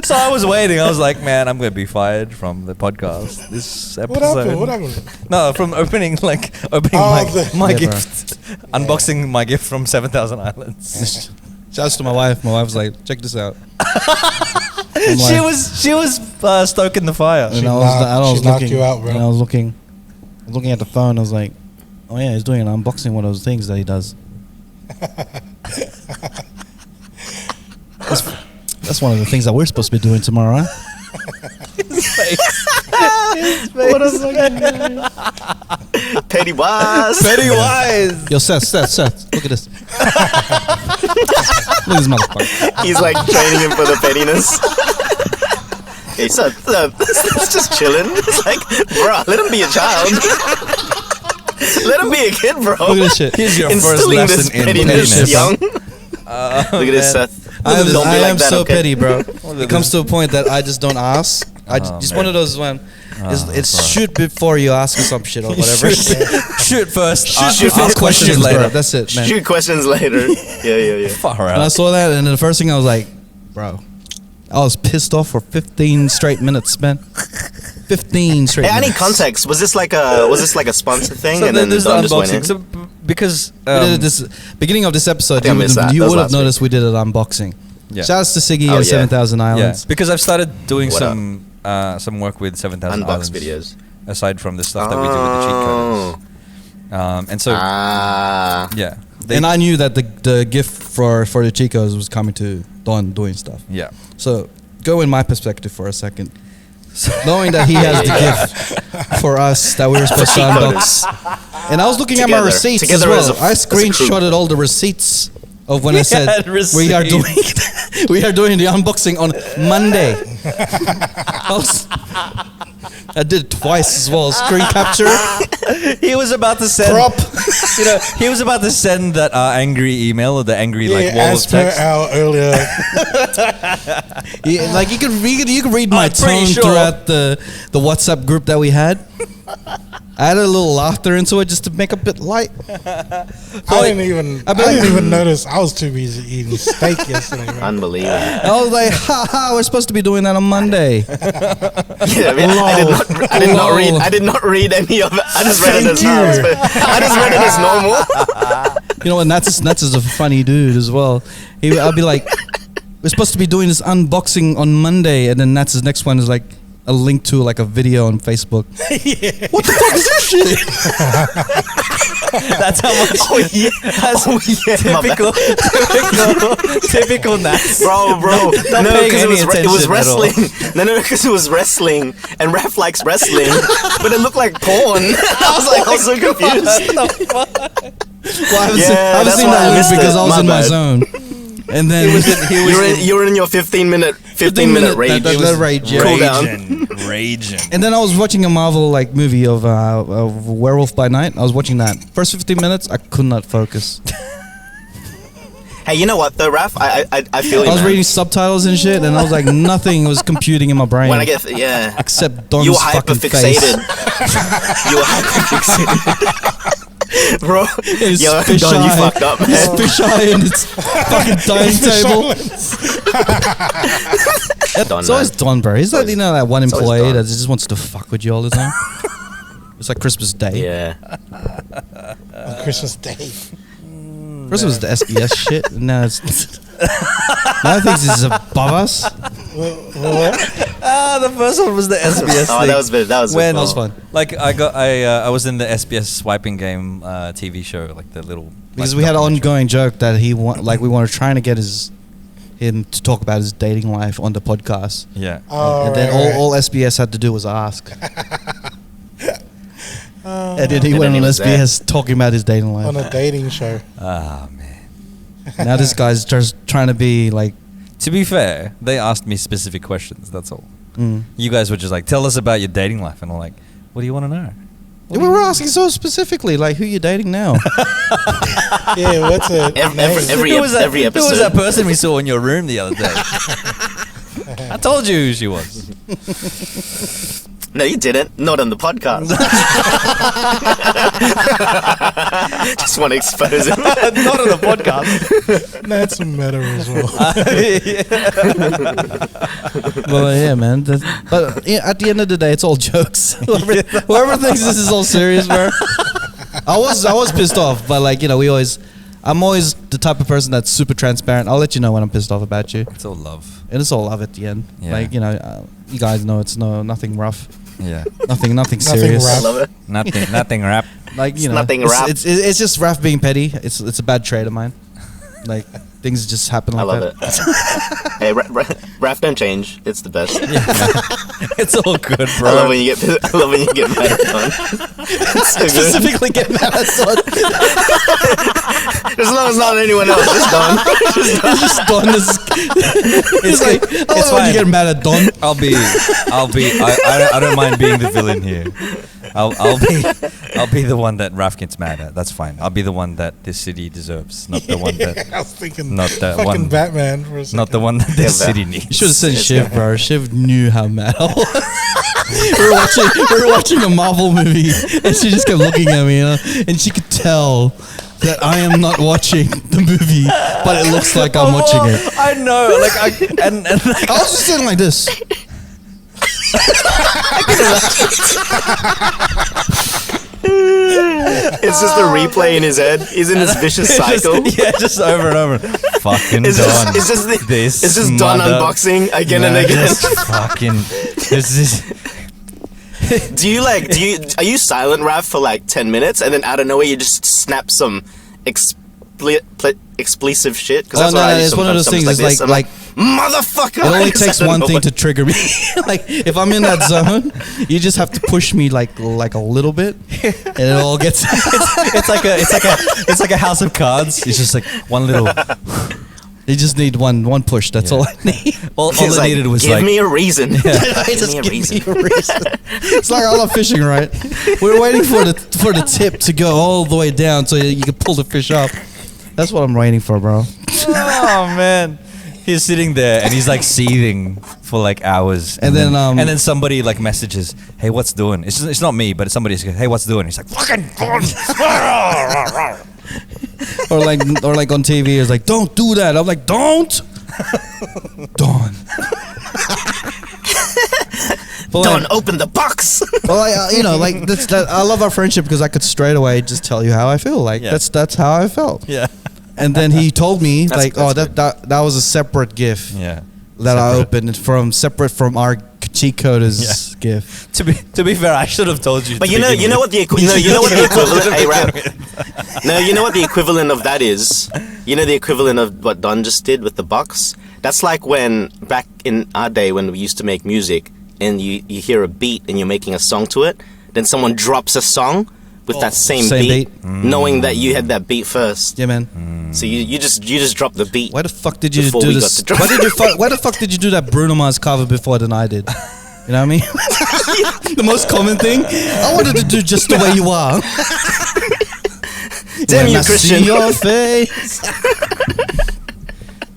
So I was waiting. I was like, man, I'm gonna be fired from the podcast this episode. What happened? No, from opening my Yeah, gift, unboxing my gift from 7,000 Islands. Shouts to my wife. My wife was like, check this out. She was stoking the fire. And I was she knocked looking, you out, bro. and I was looking at the phone. I was like, oh yeah, he's doing an unboxing, one of those things that he does. That's one of the things that we're supposed to be doing tomorrow, huh? What a fucking Pennywise. Yo, Seth, look at this. Look at this motherfucker. He's like training him for the pettiness. Hey, Seth, it's just chilling. It's like, bro, let him be a child. Let him be a kid, bro. Look at this shit. Here's your first Instilling this lesson in pettiness pettiness. young. Look at this, Seth. I Don't be am like that, so okay? petty, bro. It comes to a point that I just don't ask. Just one of those when it's shoot before you ask me some shit or whatever. Shoot first. Shoot ask questions later. bro. That's it, man. Shoot questions later. Yeah. Far And I out. saw that, and then the first thing I was like, bro, I was pissed off for 15 straight minutes, man. 15 straight Hey, I minutes. need context. Was this like a sponsor thing? So and then there's the Don just went in? unboxing. So because We did it this beginning of this episode, I think I missed that. you That was would have last noticed we did an unboxing. Yeah. Shouts to Siggy Oh, and yeah. 7,000 Yeah, Islands. because I've started doing What some work with 7,000 Unbox Islands videos. aside from the stuff that we do with the Cheatcoders. And so yeah, And I knew that the gift for the Chicos was coming to Don doing stuff. yeah. So go in my perspective for a second. Knowing that he has the gift for us that we were supposed to unbox. And I was looking at my Together. receipts Together as as well. a- I as a crew. screenshotted all the receipts of when I He said had we are doing receipts. we are doing the unboxing on Monday. I did it twice as well. Screen capture. He was about to send. Prop. He was about to send that angry email or the angry wall as of per text. our earlier. Yeah, like you could read my I'm pretty tone sure. throughout the WhatsApp group that we had. I added a little laughter into it just to make it a bit light. I didn't even notice. I was too busy eating steak yesterday. Man. Unbelievable. I was like, we're supposed to be doing that on Monday. Yeah, I mean, I did not read any of it. I just read it as I just read it as normal. You know what? Nats is a funny dude as well. I'll be like, we're supposed to be doing this unboxing on Monday, and then Nats' next one is like a link to like a video on Facebook. What the fuck is this shit? That's how much. That's typical Nats. Bro. Not No, paying because any it was attention at all. wrestling. No, because it was wrestling, and Raph likes wrestling, but it looked like porn. I was so confused. Well, I haven't that's seen why that I link missed because it. I was My in my bad. zone. And then You were in your 15 minute rage. that rage, yeah. Cool down. Raging. And then I was watching a Marvel like movie of Werewolf by Night. I was watching that. First 15 minutes, I could not focus. Hey, you know what though, Raph? I feel you, I was man. reading subtitles and shit, and I was like, nothing was computing in my brain. When I get except Don's you were fucking hyperfixated. face. You were hyperfixated. Bro, His yo, fish Don, you eye. fucked up, man. His fish eye and its fucking dining table. Don, It's always Don, bro. He's like, that one always employee Don. that just wants to fuck with you all the time. It's like Christmas Day. Yeah. On Christmas Day. First it was the SBS shit, and now it's now I think this is above us. The first one was the SBS Oh, thing. that was good. That was When That was fun. Like I was in the SBS swiping game TV show, like the little Because like, we had an documentary. ongoing joke that we were trying to get him to talk about his dating life on the podcast. Yeah. Oh, And then right. all SBS had to do was ask. And then he And went then on he was there. SBS talking about his dating life. On a dating show. Ah man. Now this guy's just trying to be like, To be fair, they asked me specific questions. That's all. mm. You guys were just like, tell us about your dating life, and I'm like, what do you want to know? We were asking so specifically, like, who you dating now? Yeah, what's it? Every Who was that episode. person we saw in your room the other day? I told you who she was. No, you didn't. Not on the podcast. Just want to expose him. Not on the podcast. That's meta as well. Well, yeah, man. But yeah, at the end of the day, it's all jokes. Whoever thinks this is all serious, bro. I was pissed off, but like, you know, I'm always the type of person that's super transparent. I'll let you know when I'm pissed off about you, It's all love. and it's all love at the end. Yeah. Like, you know, you guys know it's nothing rough, Yeah. nothing Nothing serious. I rough. love it. Nothing rap. Like, you It's know, nothing it's, rap. it's just Raph being petty. It's a bad trait of mine. Like, things just happen I like love that. it. Hey, Raph, don't change. It's the best. It's all good, bro. I love when you get. I love when you get mad at Don. It's so good. Specifically get mad at Don. As long as not anyone else, just Don. It's just Don. It's like, I it's love when fine. you get mad at Don. I don't mind being the villain here. I'll be the one that Raph gets mad at. That's fine. I'll be the one that this city deserves, not the one that I was thinking Not that fucking one. Batman for a second. not the one that this Yeah, city You needs. should have said Shiv, bro. Shiv knew how mad I was. we were watching a Marvel movie, and she just kept looking at me, you know, and she could tell that I am not watching the movie, but it looks like I'm watching it. I know, like and like, I was just sitting like this. It's just a replay in his head. He's in this vicious cycle. just over and over. Fucking It's Don. just Don unboxing again and again. This is Are you silent, Raph, for like 10 minutes, and then out of nowhere you just snap some explosive shit? Because Oh, that's no, what I do it's one of those sometimes, things. It's I'm like motherfucker. it only I just takes don't one know thing what- to trigger me. Like if I'm in that zone, you just have to push me like a little bit, and it all gets. it's like a house of cards. It's just like one little. You just need one push. That's Yeah. all I need. All He's I like, needed was give like me a reason. Just Give me a reason. It's like I love fishing, right? We're waiting for the tip to go all the way down so you can pull the fish up. That's what I'm waiting for, bro. oh man. He's sitting there and he's like seething for like hours, And then, and then somebody like messages, "Hey, what's doing?" It's not me, but it's somebody. Hey, what's doing? He's like, "Fucking." or like on TV, it's like, don't do that. I'm like, don't. Don't. Don't open the box. Well, like I love our friendship because I could straight away just tell you how I feel. Like Yeah. that's how I felt. Yeah. And then he told me That's- like, that's that was a separate GIF Yeah. that I Separate. opened separate from our Cheatcoders GIF. To be fair, I should have told you. But to you know begin what with. the you know what the equivalent. Hey, Raph. No, you know what the equivalent of that is. You know the equivalent of what Don just did with the box. That's like when back in our day when we used to make music and you hear a beat and you're making a song to it. Then someone drops a song with that same beat, knowing that you had that beat first. Yeah, man. So you just dropped the beat. Why the fuck did you Before do we this? got to drop- Why the fuck did you do that Bruno Mars cover before than I did? You know what I mean? The most common thing. I wanted to do just the way you are. Damn When you, I Christian. see your face.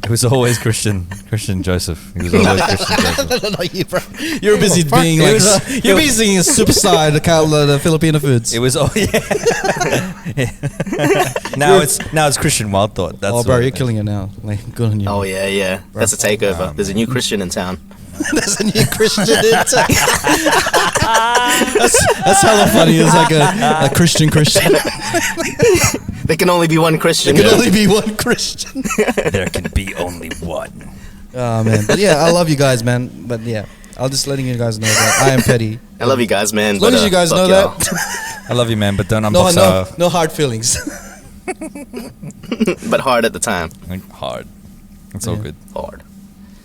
It was always Christian Joseph. He was always Christian Joseph. No, you, bro. You're busy fuck? being It like was you're busy being a superstar the Filipino foods. It was now it's Christian Wild Thought. That's Oh, bro, what- you're killing it now. Like, good on you. Oh yeah. That's a takeover. There's a new Christian in town. There's a new Christian in town. That's hella funny. It's like a Christian. There can only be one Christian. There can only be one Christian. There can be only one. Oh man, but yeah, I love you guys, man. But yeah, I'll just letting you guys know that I am petty. I love you guys, man. As long as you guys know y'all. that. I love you, man, but don't unbox No hard feelings. But hard at the time. hard. It's all good. Hard.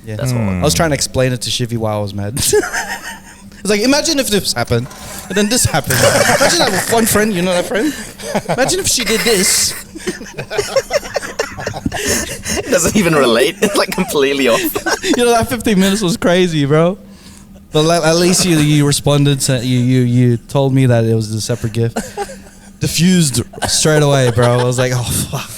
Yeah, That's hard. I was trying to explain it to Shivy while I was mad. It's like, imagine if this happened, and then this happened. Imagine I have one friend, you know that friend? Imagine if she did this. It doesn't even relate. It's like completely off. You know, that 15 minutes was crazy, bro. But at least you responded, you told me that it was a separate gift. Diffused straight away, bro. I was like, oh, fuck.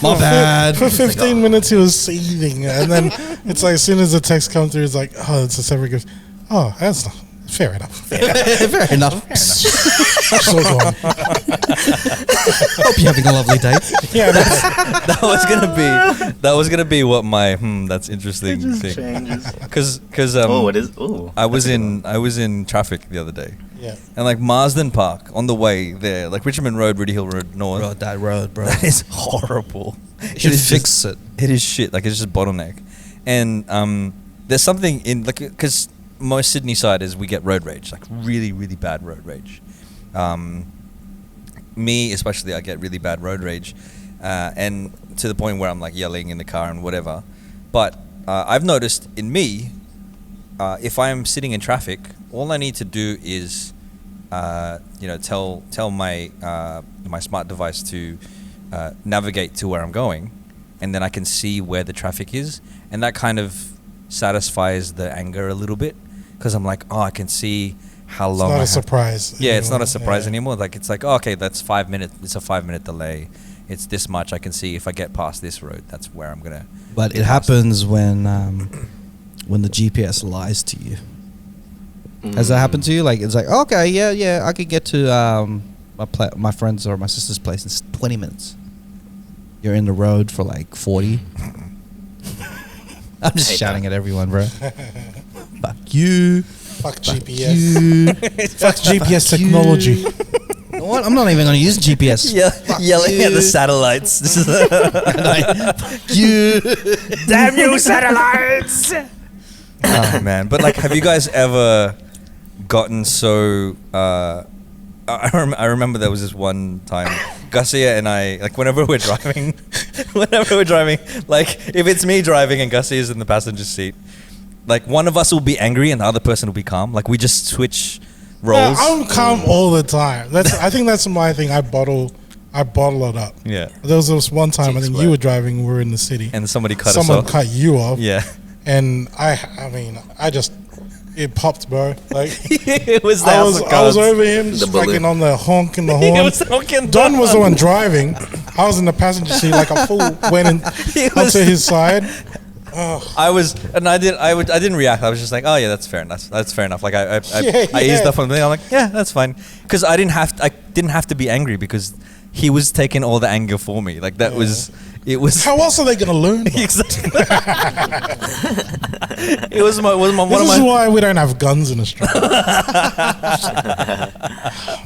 My bad. For 15 minutes, he was seething. And then it's like, as soon as the text comes through, it's like, oh, it's a separate gift. Oh, that's not fair enough. Fair enough. So gone. Hope you're having a lovely day. Yeah, that was gonna be what my that's interesting thing. Changes. Because What is? Ooh. I was in traffic the other day. yeah. And like Marsden Park on the way there, like Richmond Road, Rudy Hill Road North. Bro, that road, bro. That is horrible. You should fix it. It is shit. Like it's just bottleneck. And there's something in like because most Sydney siders we get road rage, like really really bad road rage. Me especially, I get really bad road rage, and to the point where I'm like yelling in the car and whatever. But I've noticed in me, if I'm sitting in traffic, all I need to do is, tell my my smart device to navigate to where I'm going, and then I can see where the traffic is, and that kind of satisfies the anger a little bit, because I'm like, oh, I can see how long. It's not a surprise. Yeah, it's not a surprise Yeah. anymore. Like it's like, oh, okay, that's 5 minutes. It's a 5-minute delay. It's this much. I can see if I get past this road, that's where I'm gonna. But it happens when the GPS lies to you. Has that happened to you? Like it's like, okay, yeah, I could get to my friend's or my sister's place in 20 minutes. You're in the road for like 40. I'm just shouting at everyone, bro. Fuck you. Fuck Fuck GPS. you. Fuck GPS Fuck you. technology. You know what? I'm not even going to use GPS. Yelling you. at the satellites. This is Fuck you. damn you satellites. Oh man, but like, have you guys ever gotten so? I remember there was this one time, Garcia and I, like whenever we're driving, like if it's me driving and Garcia's in the passenger seat, like one of us will be angry and the other person will be calm. Like we just switch roles. Yeah, I'm calm all the time. I think that's my thing. I bottle it up. Yeah. There was this one time, I think Square. you were driving, we were in the city. And somebody cut us Someone off. cut you off. Yeah. And it popped, bro. Like It was the I house of was cards. over him, just bullet. fucking on the honk and the He horn. was honking Don was the down. one driving. I was in the passenger seat, like a fool. Went up was- to his side. I didn't react. I was just like, oh yeah, that's fair enough. That's fair enough. Like I eased up on the thing. I'm like, yeah, that's fine. Because I didn't have to be angry because he was taking all the anger for me. Like that was, it was. How else are they gonna learn? Exactly. It was one of This is my. why we don't have guns in Australia.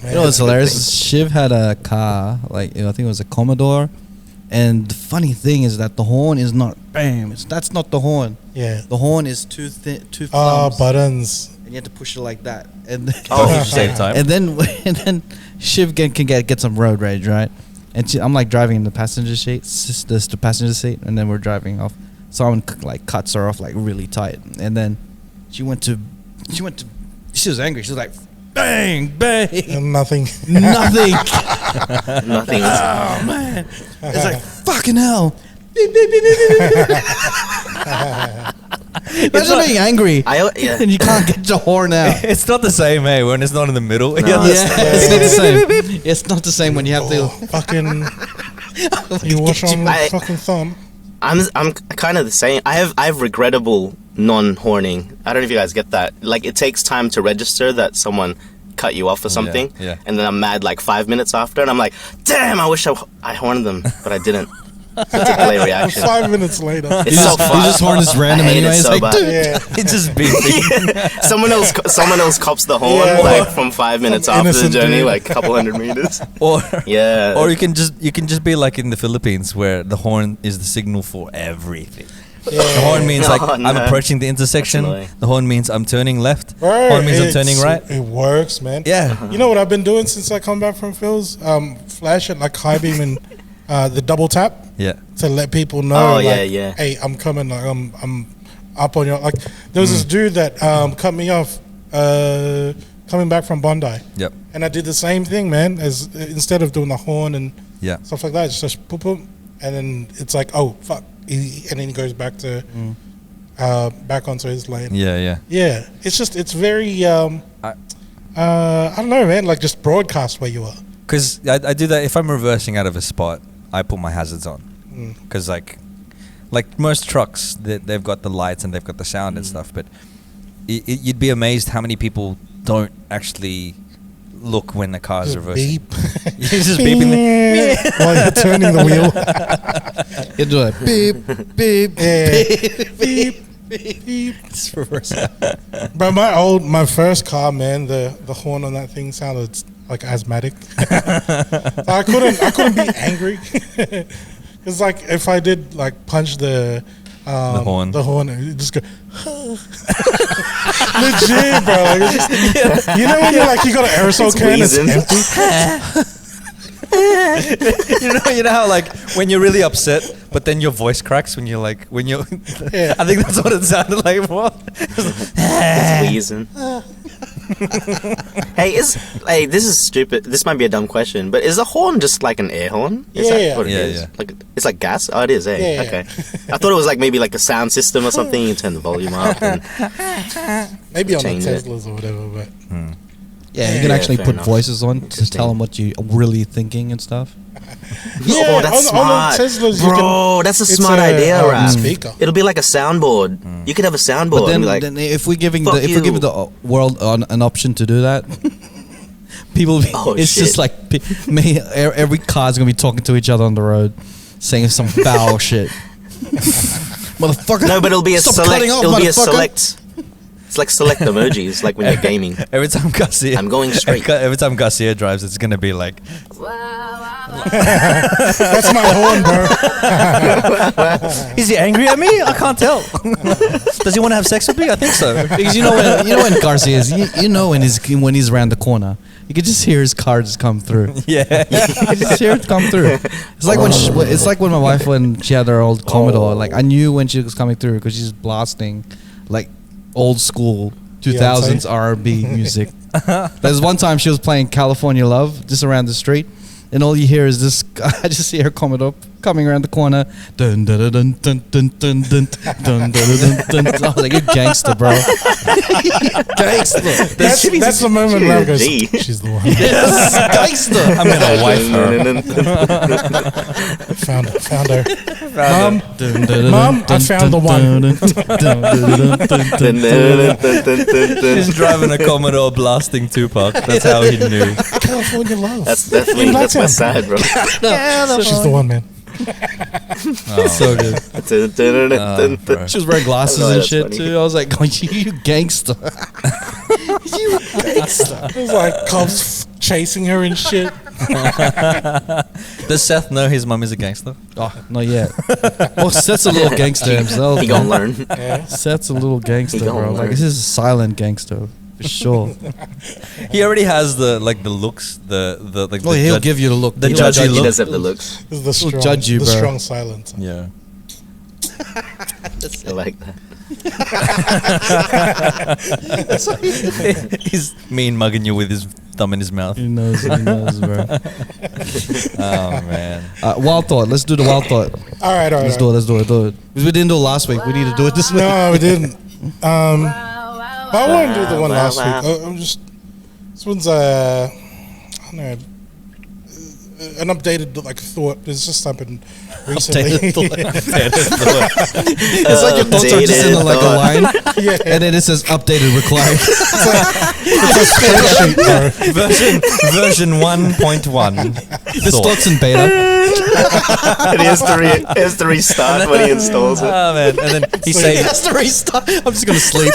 You know what's hilarious? Shiv had a car, like I think it was a Commodore, and the funny thing is that the horn is not bam. That's not the horn. Yeah. The horn is two thumbs, Buttons. and you have to push it like that. And Same time. and then Shiv can get some road rage, right? And I'm like driving in the passenger seat, the passenger seat, and then we're driving off. Someone like cuts her off like really tight, and then she was angry. She was like, bang, bang, And nothing. nothing. Nothing. Oh man, it's like fucking hell. Beep, beep, beep, beep, beep, beep. Imagine being angry Yeah. and you can't get your horn out. It's not the same, hey, when it's not in the middle. No. Yeah, Yeah, it's not the same. It's not the same when you have to. Fucking. You wash on the I- fucking thumb. I'm kind of the same. I have regrettable non-horning. I don't know if you guys get that. Like it takes time to register that someone cut you off or something, yeah. and then I'm mad like 5 minutes after, and I'm like, damn, I wish I horned them, but I didn't. Delay reaction. 5 minutes later. It's so fun. He just horn is random I hate it anyway. It's so like, bad. dude. Yeah. It's just beeping. Someone else cops the horn Yeah. like from 5 minutes after the innocent journey, dude. like a couple hundred meters. or Yeah. or you can just be like in the Philippines where the horn is the signal for everything. The horn means like Oh, I'm no. approaching the intersection. annoying. The horn means I'm turning left. Bro, Horn means I'm turning right. It works, man. Yeah. You know what I've been doing since I come back from Phil's? Flash it like high beam and the double tap Yeah. to let people know. Oh, like, yeah, yeah. Hey, I'm coming. Like, I'm up on your. Like there was this dude that cut me off coming back from Bondi, Yep. and I did the same thing, man. As instead of doing the horn and Yeah. stuff like that, it's just boop, boop, and then it's like, oh fuck, and then he goes back to back onto his lane. Yeah. Yeah. Yeah, it's very I don't know, man. Like just broadcast where you are. Because I do that if I'm reversing out of a spot. I put my hazards on. Because like most trucks, they've got the lights and they've got the sound and stuff. But you'd be amazed how many people don't actually look when the car's Just reversing. beep. You're just beeping. while you're turning the wheel. You do like beep, beep, Yeah. beep. Beep. It's reverse. But my first car, man, the horn on that thing sounded like asthmatic. I couldn't be angry. It's like if I did like punch the horn, it just go. Legit, bro. Like, it's just, you know when you got an aerosol It's can, it's wheezing. empty. you know how like when you're really upset, but then your voice cracks when you're Yeah. I think that's what it sounded like. What? It's wheezing. Hey, this is stupid. This might be a dumb question, but is the horn just like an air horn? Is Yeah, that what it yeah, is? yeah. Like it's like gas? Oh, it is, eh? Yeah, Okay. I thought it was like maybe like a sound system or something. You turn the volume up. And Maybe on the Change it. Teslas or whatever, but Yeah, you can Yeah, actually fair put enough. voices on to Interesting. tell them what you're really thinking and stuff. oh, that's on the smart. Teslas, you Bro, that's a it's smart idea, Raph. speaker. It'll be like a soundboard. You could have a soundboard. But and then, be like, then if we're giving "Fuck the you." world an option to do that, people, Oh, it's shit. just like every car's gonna be talking to each other on the road, saying some foul shit. Motherfucker! no, but it'll be a Stop select. cutting off, It'll be a motherfucker. select. It's like select emojis, like when you're gaming. Every time Garcia, I'm going straight. Every time Garcia drives, it's gonna be like, That's my horn, bro. is he angry at me? I can't tell. Does he want to have sex with me? I think so. Because you know when Garcia is, you know when he's around the corner, you can just hear his car just come through. Yeah. You can just hear it come through. It's like when my wife when she had her old Commodore. Like I knew when she was coming through because she's blasting like old school 2000s R&B music. There's one time she was playing California Love just around the street, and all you hear is this. I just see her Commodore coming around the corner. Dun dun dun dun dun dun dun dun dun dun dun. I was like, "You gangster, bro, gangster." That's the moment where I goes, Gee. she's the one. Yes, gangster. I'm gonna wife her. Found her. Mom, I found the one. He's driving a Commodore blasting Tupac. That's how he knew. California Love. That's definitely that's my side, bro. She's the one, man. So good. Bro. She was wearing glasses Oh, and that's shit funny. too. I was like, you gangster. You gangster. It was like cops chasing her and shit. Does Seth know his mum is a gangster? Oh, not yet. Well, Seth's a little gangster himself. He gonna learn. Yeah. Seth's a little gangster, He gonna bro. Like learn. this is a silent gangster for sure. He already has the looks, the like. Oh, the he'll judge- give you the look. the He'll judgy judge He look. does have the looks. This is the He'll strong, judge you, the bro. strong silence. Yeah. I like that. He's mean mugging you with his thumb in his mouth. He knows, bro. Oh man. Wild thought. Let's do the wild thought. All right. Let's do it. Because we didn't do it last week. We need to do it this week. No, we didn't. But I won't do the one last week. I'm just this one's I don't know. an updated like thought. It's just something recently. Updated thought. It's like your thoughts are just in like a line, Yeah. and then it says updated required. It's a spreadsheet, bro. version 1.1. This thought's in beta. And he has to restart when he installs it. Oh man! And then he He saves. has to restart. I'm just gonna sleep.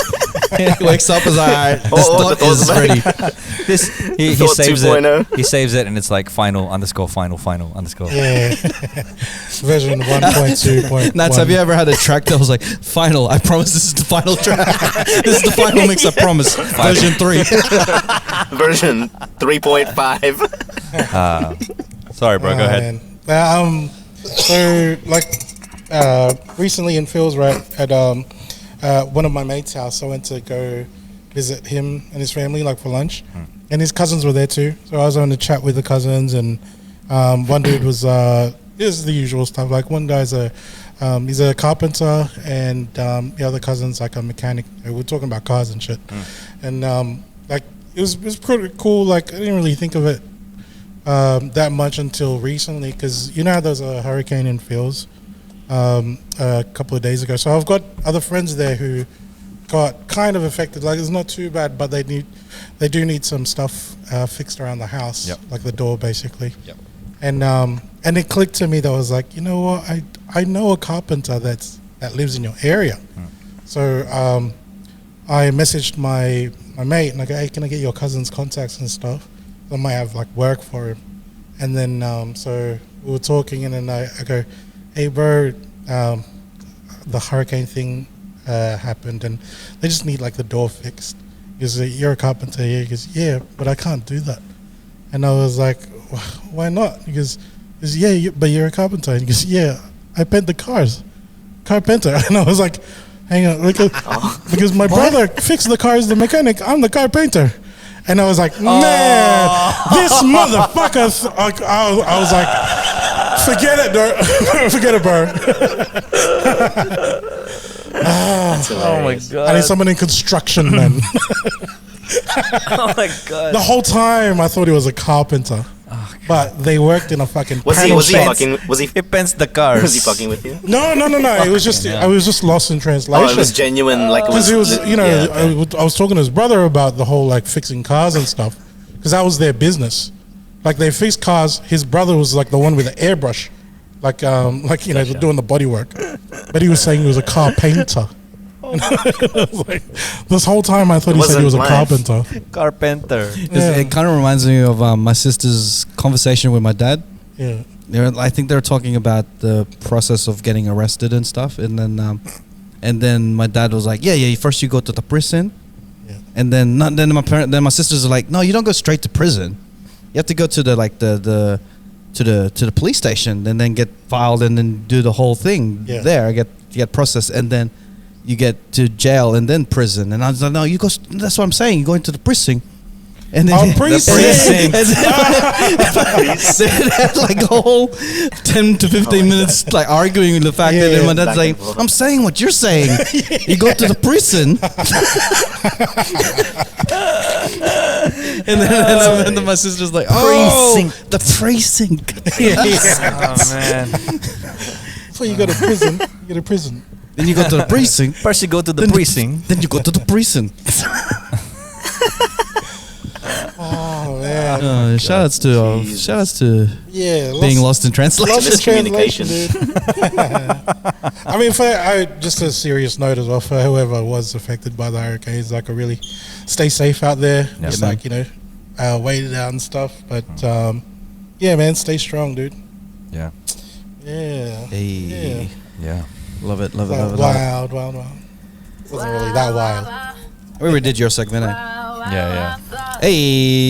He wakes up and is like, alright, this Oh, thought the thought's is back. ready. He Thought saves 2.0. it. He saves it, and it's like final underscore final underscore. Yeah. Version 1.2. Nats, have you ever had a track that was like, final, I promise this is the final track. This is the final mix, I promise. Version 3. Version 3.5. Sorry, bro. Go ahead. So like recently in Phil's right at one of my mates' house, I went to go visit him and his family like for lunch, and his cousins were there too. So I was on a chat with the cousins, and one dude was this is the usual stuff. Like one guy's he's a carpenter, and the other cousin's like a mechanic. We're talking about cars and shit, and like it was pretty cool. Like I didn't really think of it that much until recently, because you know how there was a hurricane in Phil's a couple of days ago. So I've got other friends there who got kind of affected. Like it's not too bad, but they do need some stuff fixed around the house, Yep. like the door basically. Yep. And it clicked to me that was like, you know what, I know a carpenter that lives in your area. So I messaged my mate and I go, hey, can I get your cousin's contacts and stuff? I might have like work for him. And then so we were talking, and then I go, hey bro, the hurricane thing happened, and they just need like the door fixed. He goes, you're a carpenter here? He goes, yeah, but I can't do that. And I was like, why not? He goes, yeah, but you're a carpenter. And he goes, yeah, I paint the cars, carpenter. And I was like, hang on, because my brother fixed the cars, the mechanic, I'm the carpenter. And I was like, man, this motherfucker. I was like, forget it, bro. Forget it, bro. Oh my god! I need someone in construction, man. Oh my god! The whole time I thought he was a carpenter, but they worked in a fucking. Was he He paints the cars. was he fucking with you? No. It was just I was just lost in translation. Oh, it was genuine. Like Because it was, you know, yeah. I was talking to his brother about the whole like fixing cars and stuff, because that was their business. Like they fixed cars. His brother was like the one with the airbrush, like you know, doing the body work. But he was saying he was a car painter. I was like, this whole time I thought he said he was a carpenter. Carpenter. It kind of reminds me of my sister's conversation with my dad. Yeah. I think they were talking about the process of getting arrested and stuff, and then my dad was like, "Yeah, first you go to the prison, Yeah. and then my sisters are like, no, you don't go straight to prison. You have to go to the police station, and then get filed, and then do the whole thing there, get processed, and then you get to jail and then prison." And I was like, "No, you go. That's what I'm saying. You go into the precinct." And then precinct. they had like a whole 10 to 15 minutes like arguing with the fact that and my dad's like, "I'm saying what you're saying. You go to the prison." and then my sister's like, "Oh, the precinct." Oh man! So you go to prison. You go to prison. Then you go to the precinct. First you go to the precinct. Then you go to the prison. Oh man! Shoutouts to Yeah, being lost in translation. Lost in Miscommunication. translation, dude. I mean, just a serious note as well for whoever was affected by the hurricanes. Like, I really stay safe out there. Just like, you know, wait it out and stuff. But yeah, man, stay strong, dude. Yeah. Yeah. Hey. Yeah. Love it. Wild. Wasn't really that wild. We already did your segment, eh? Yeah. Hey.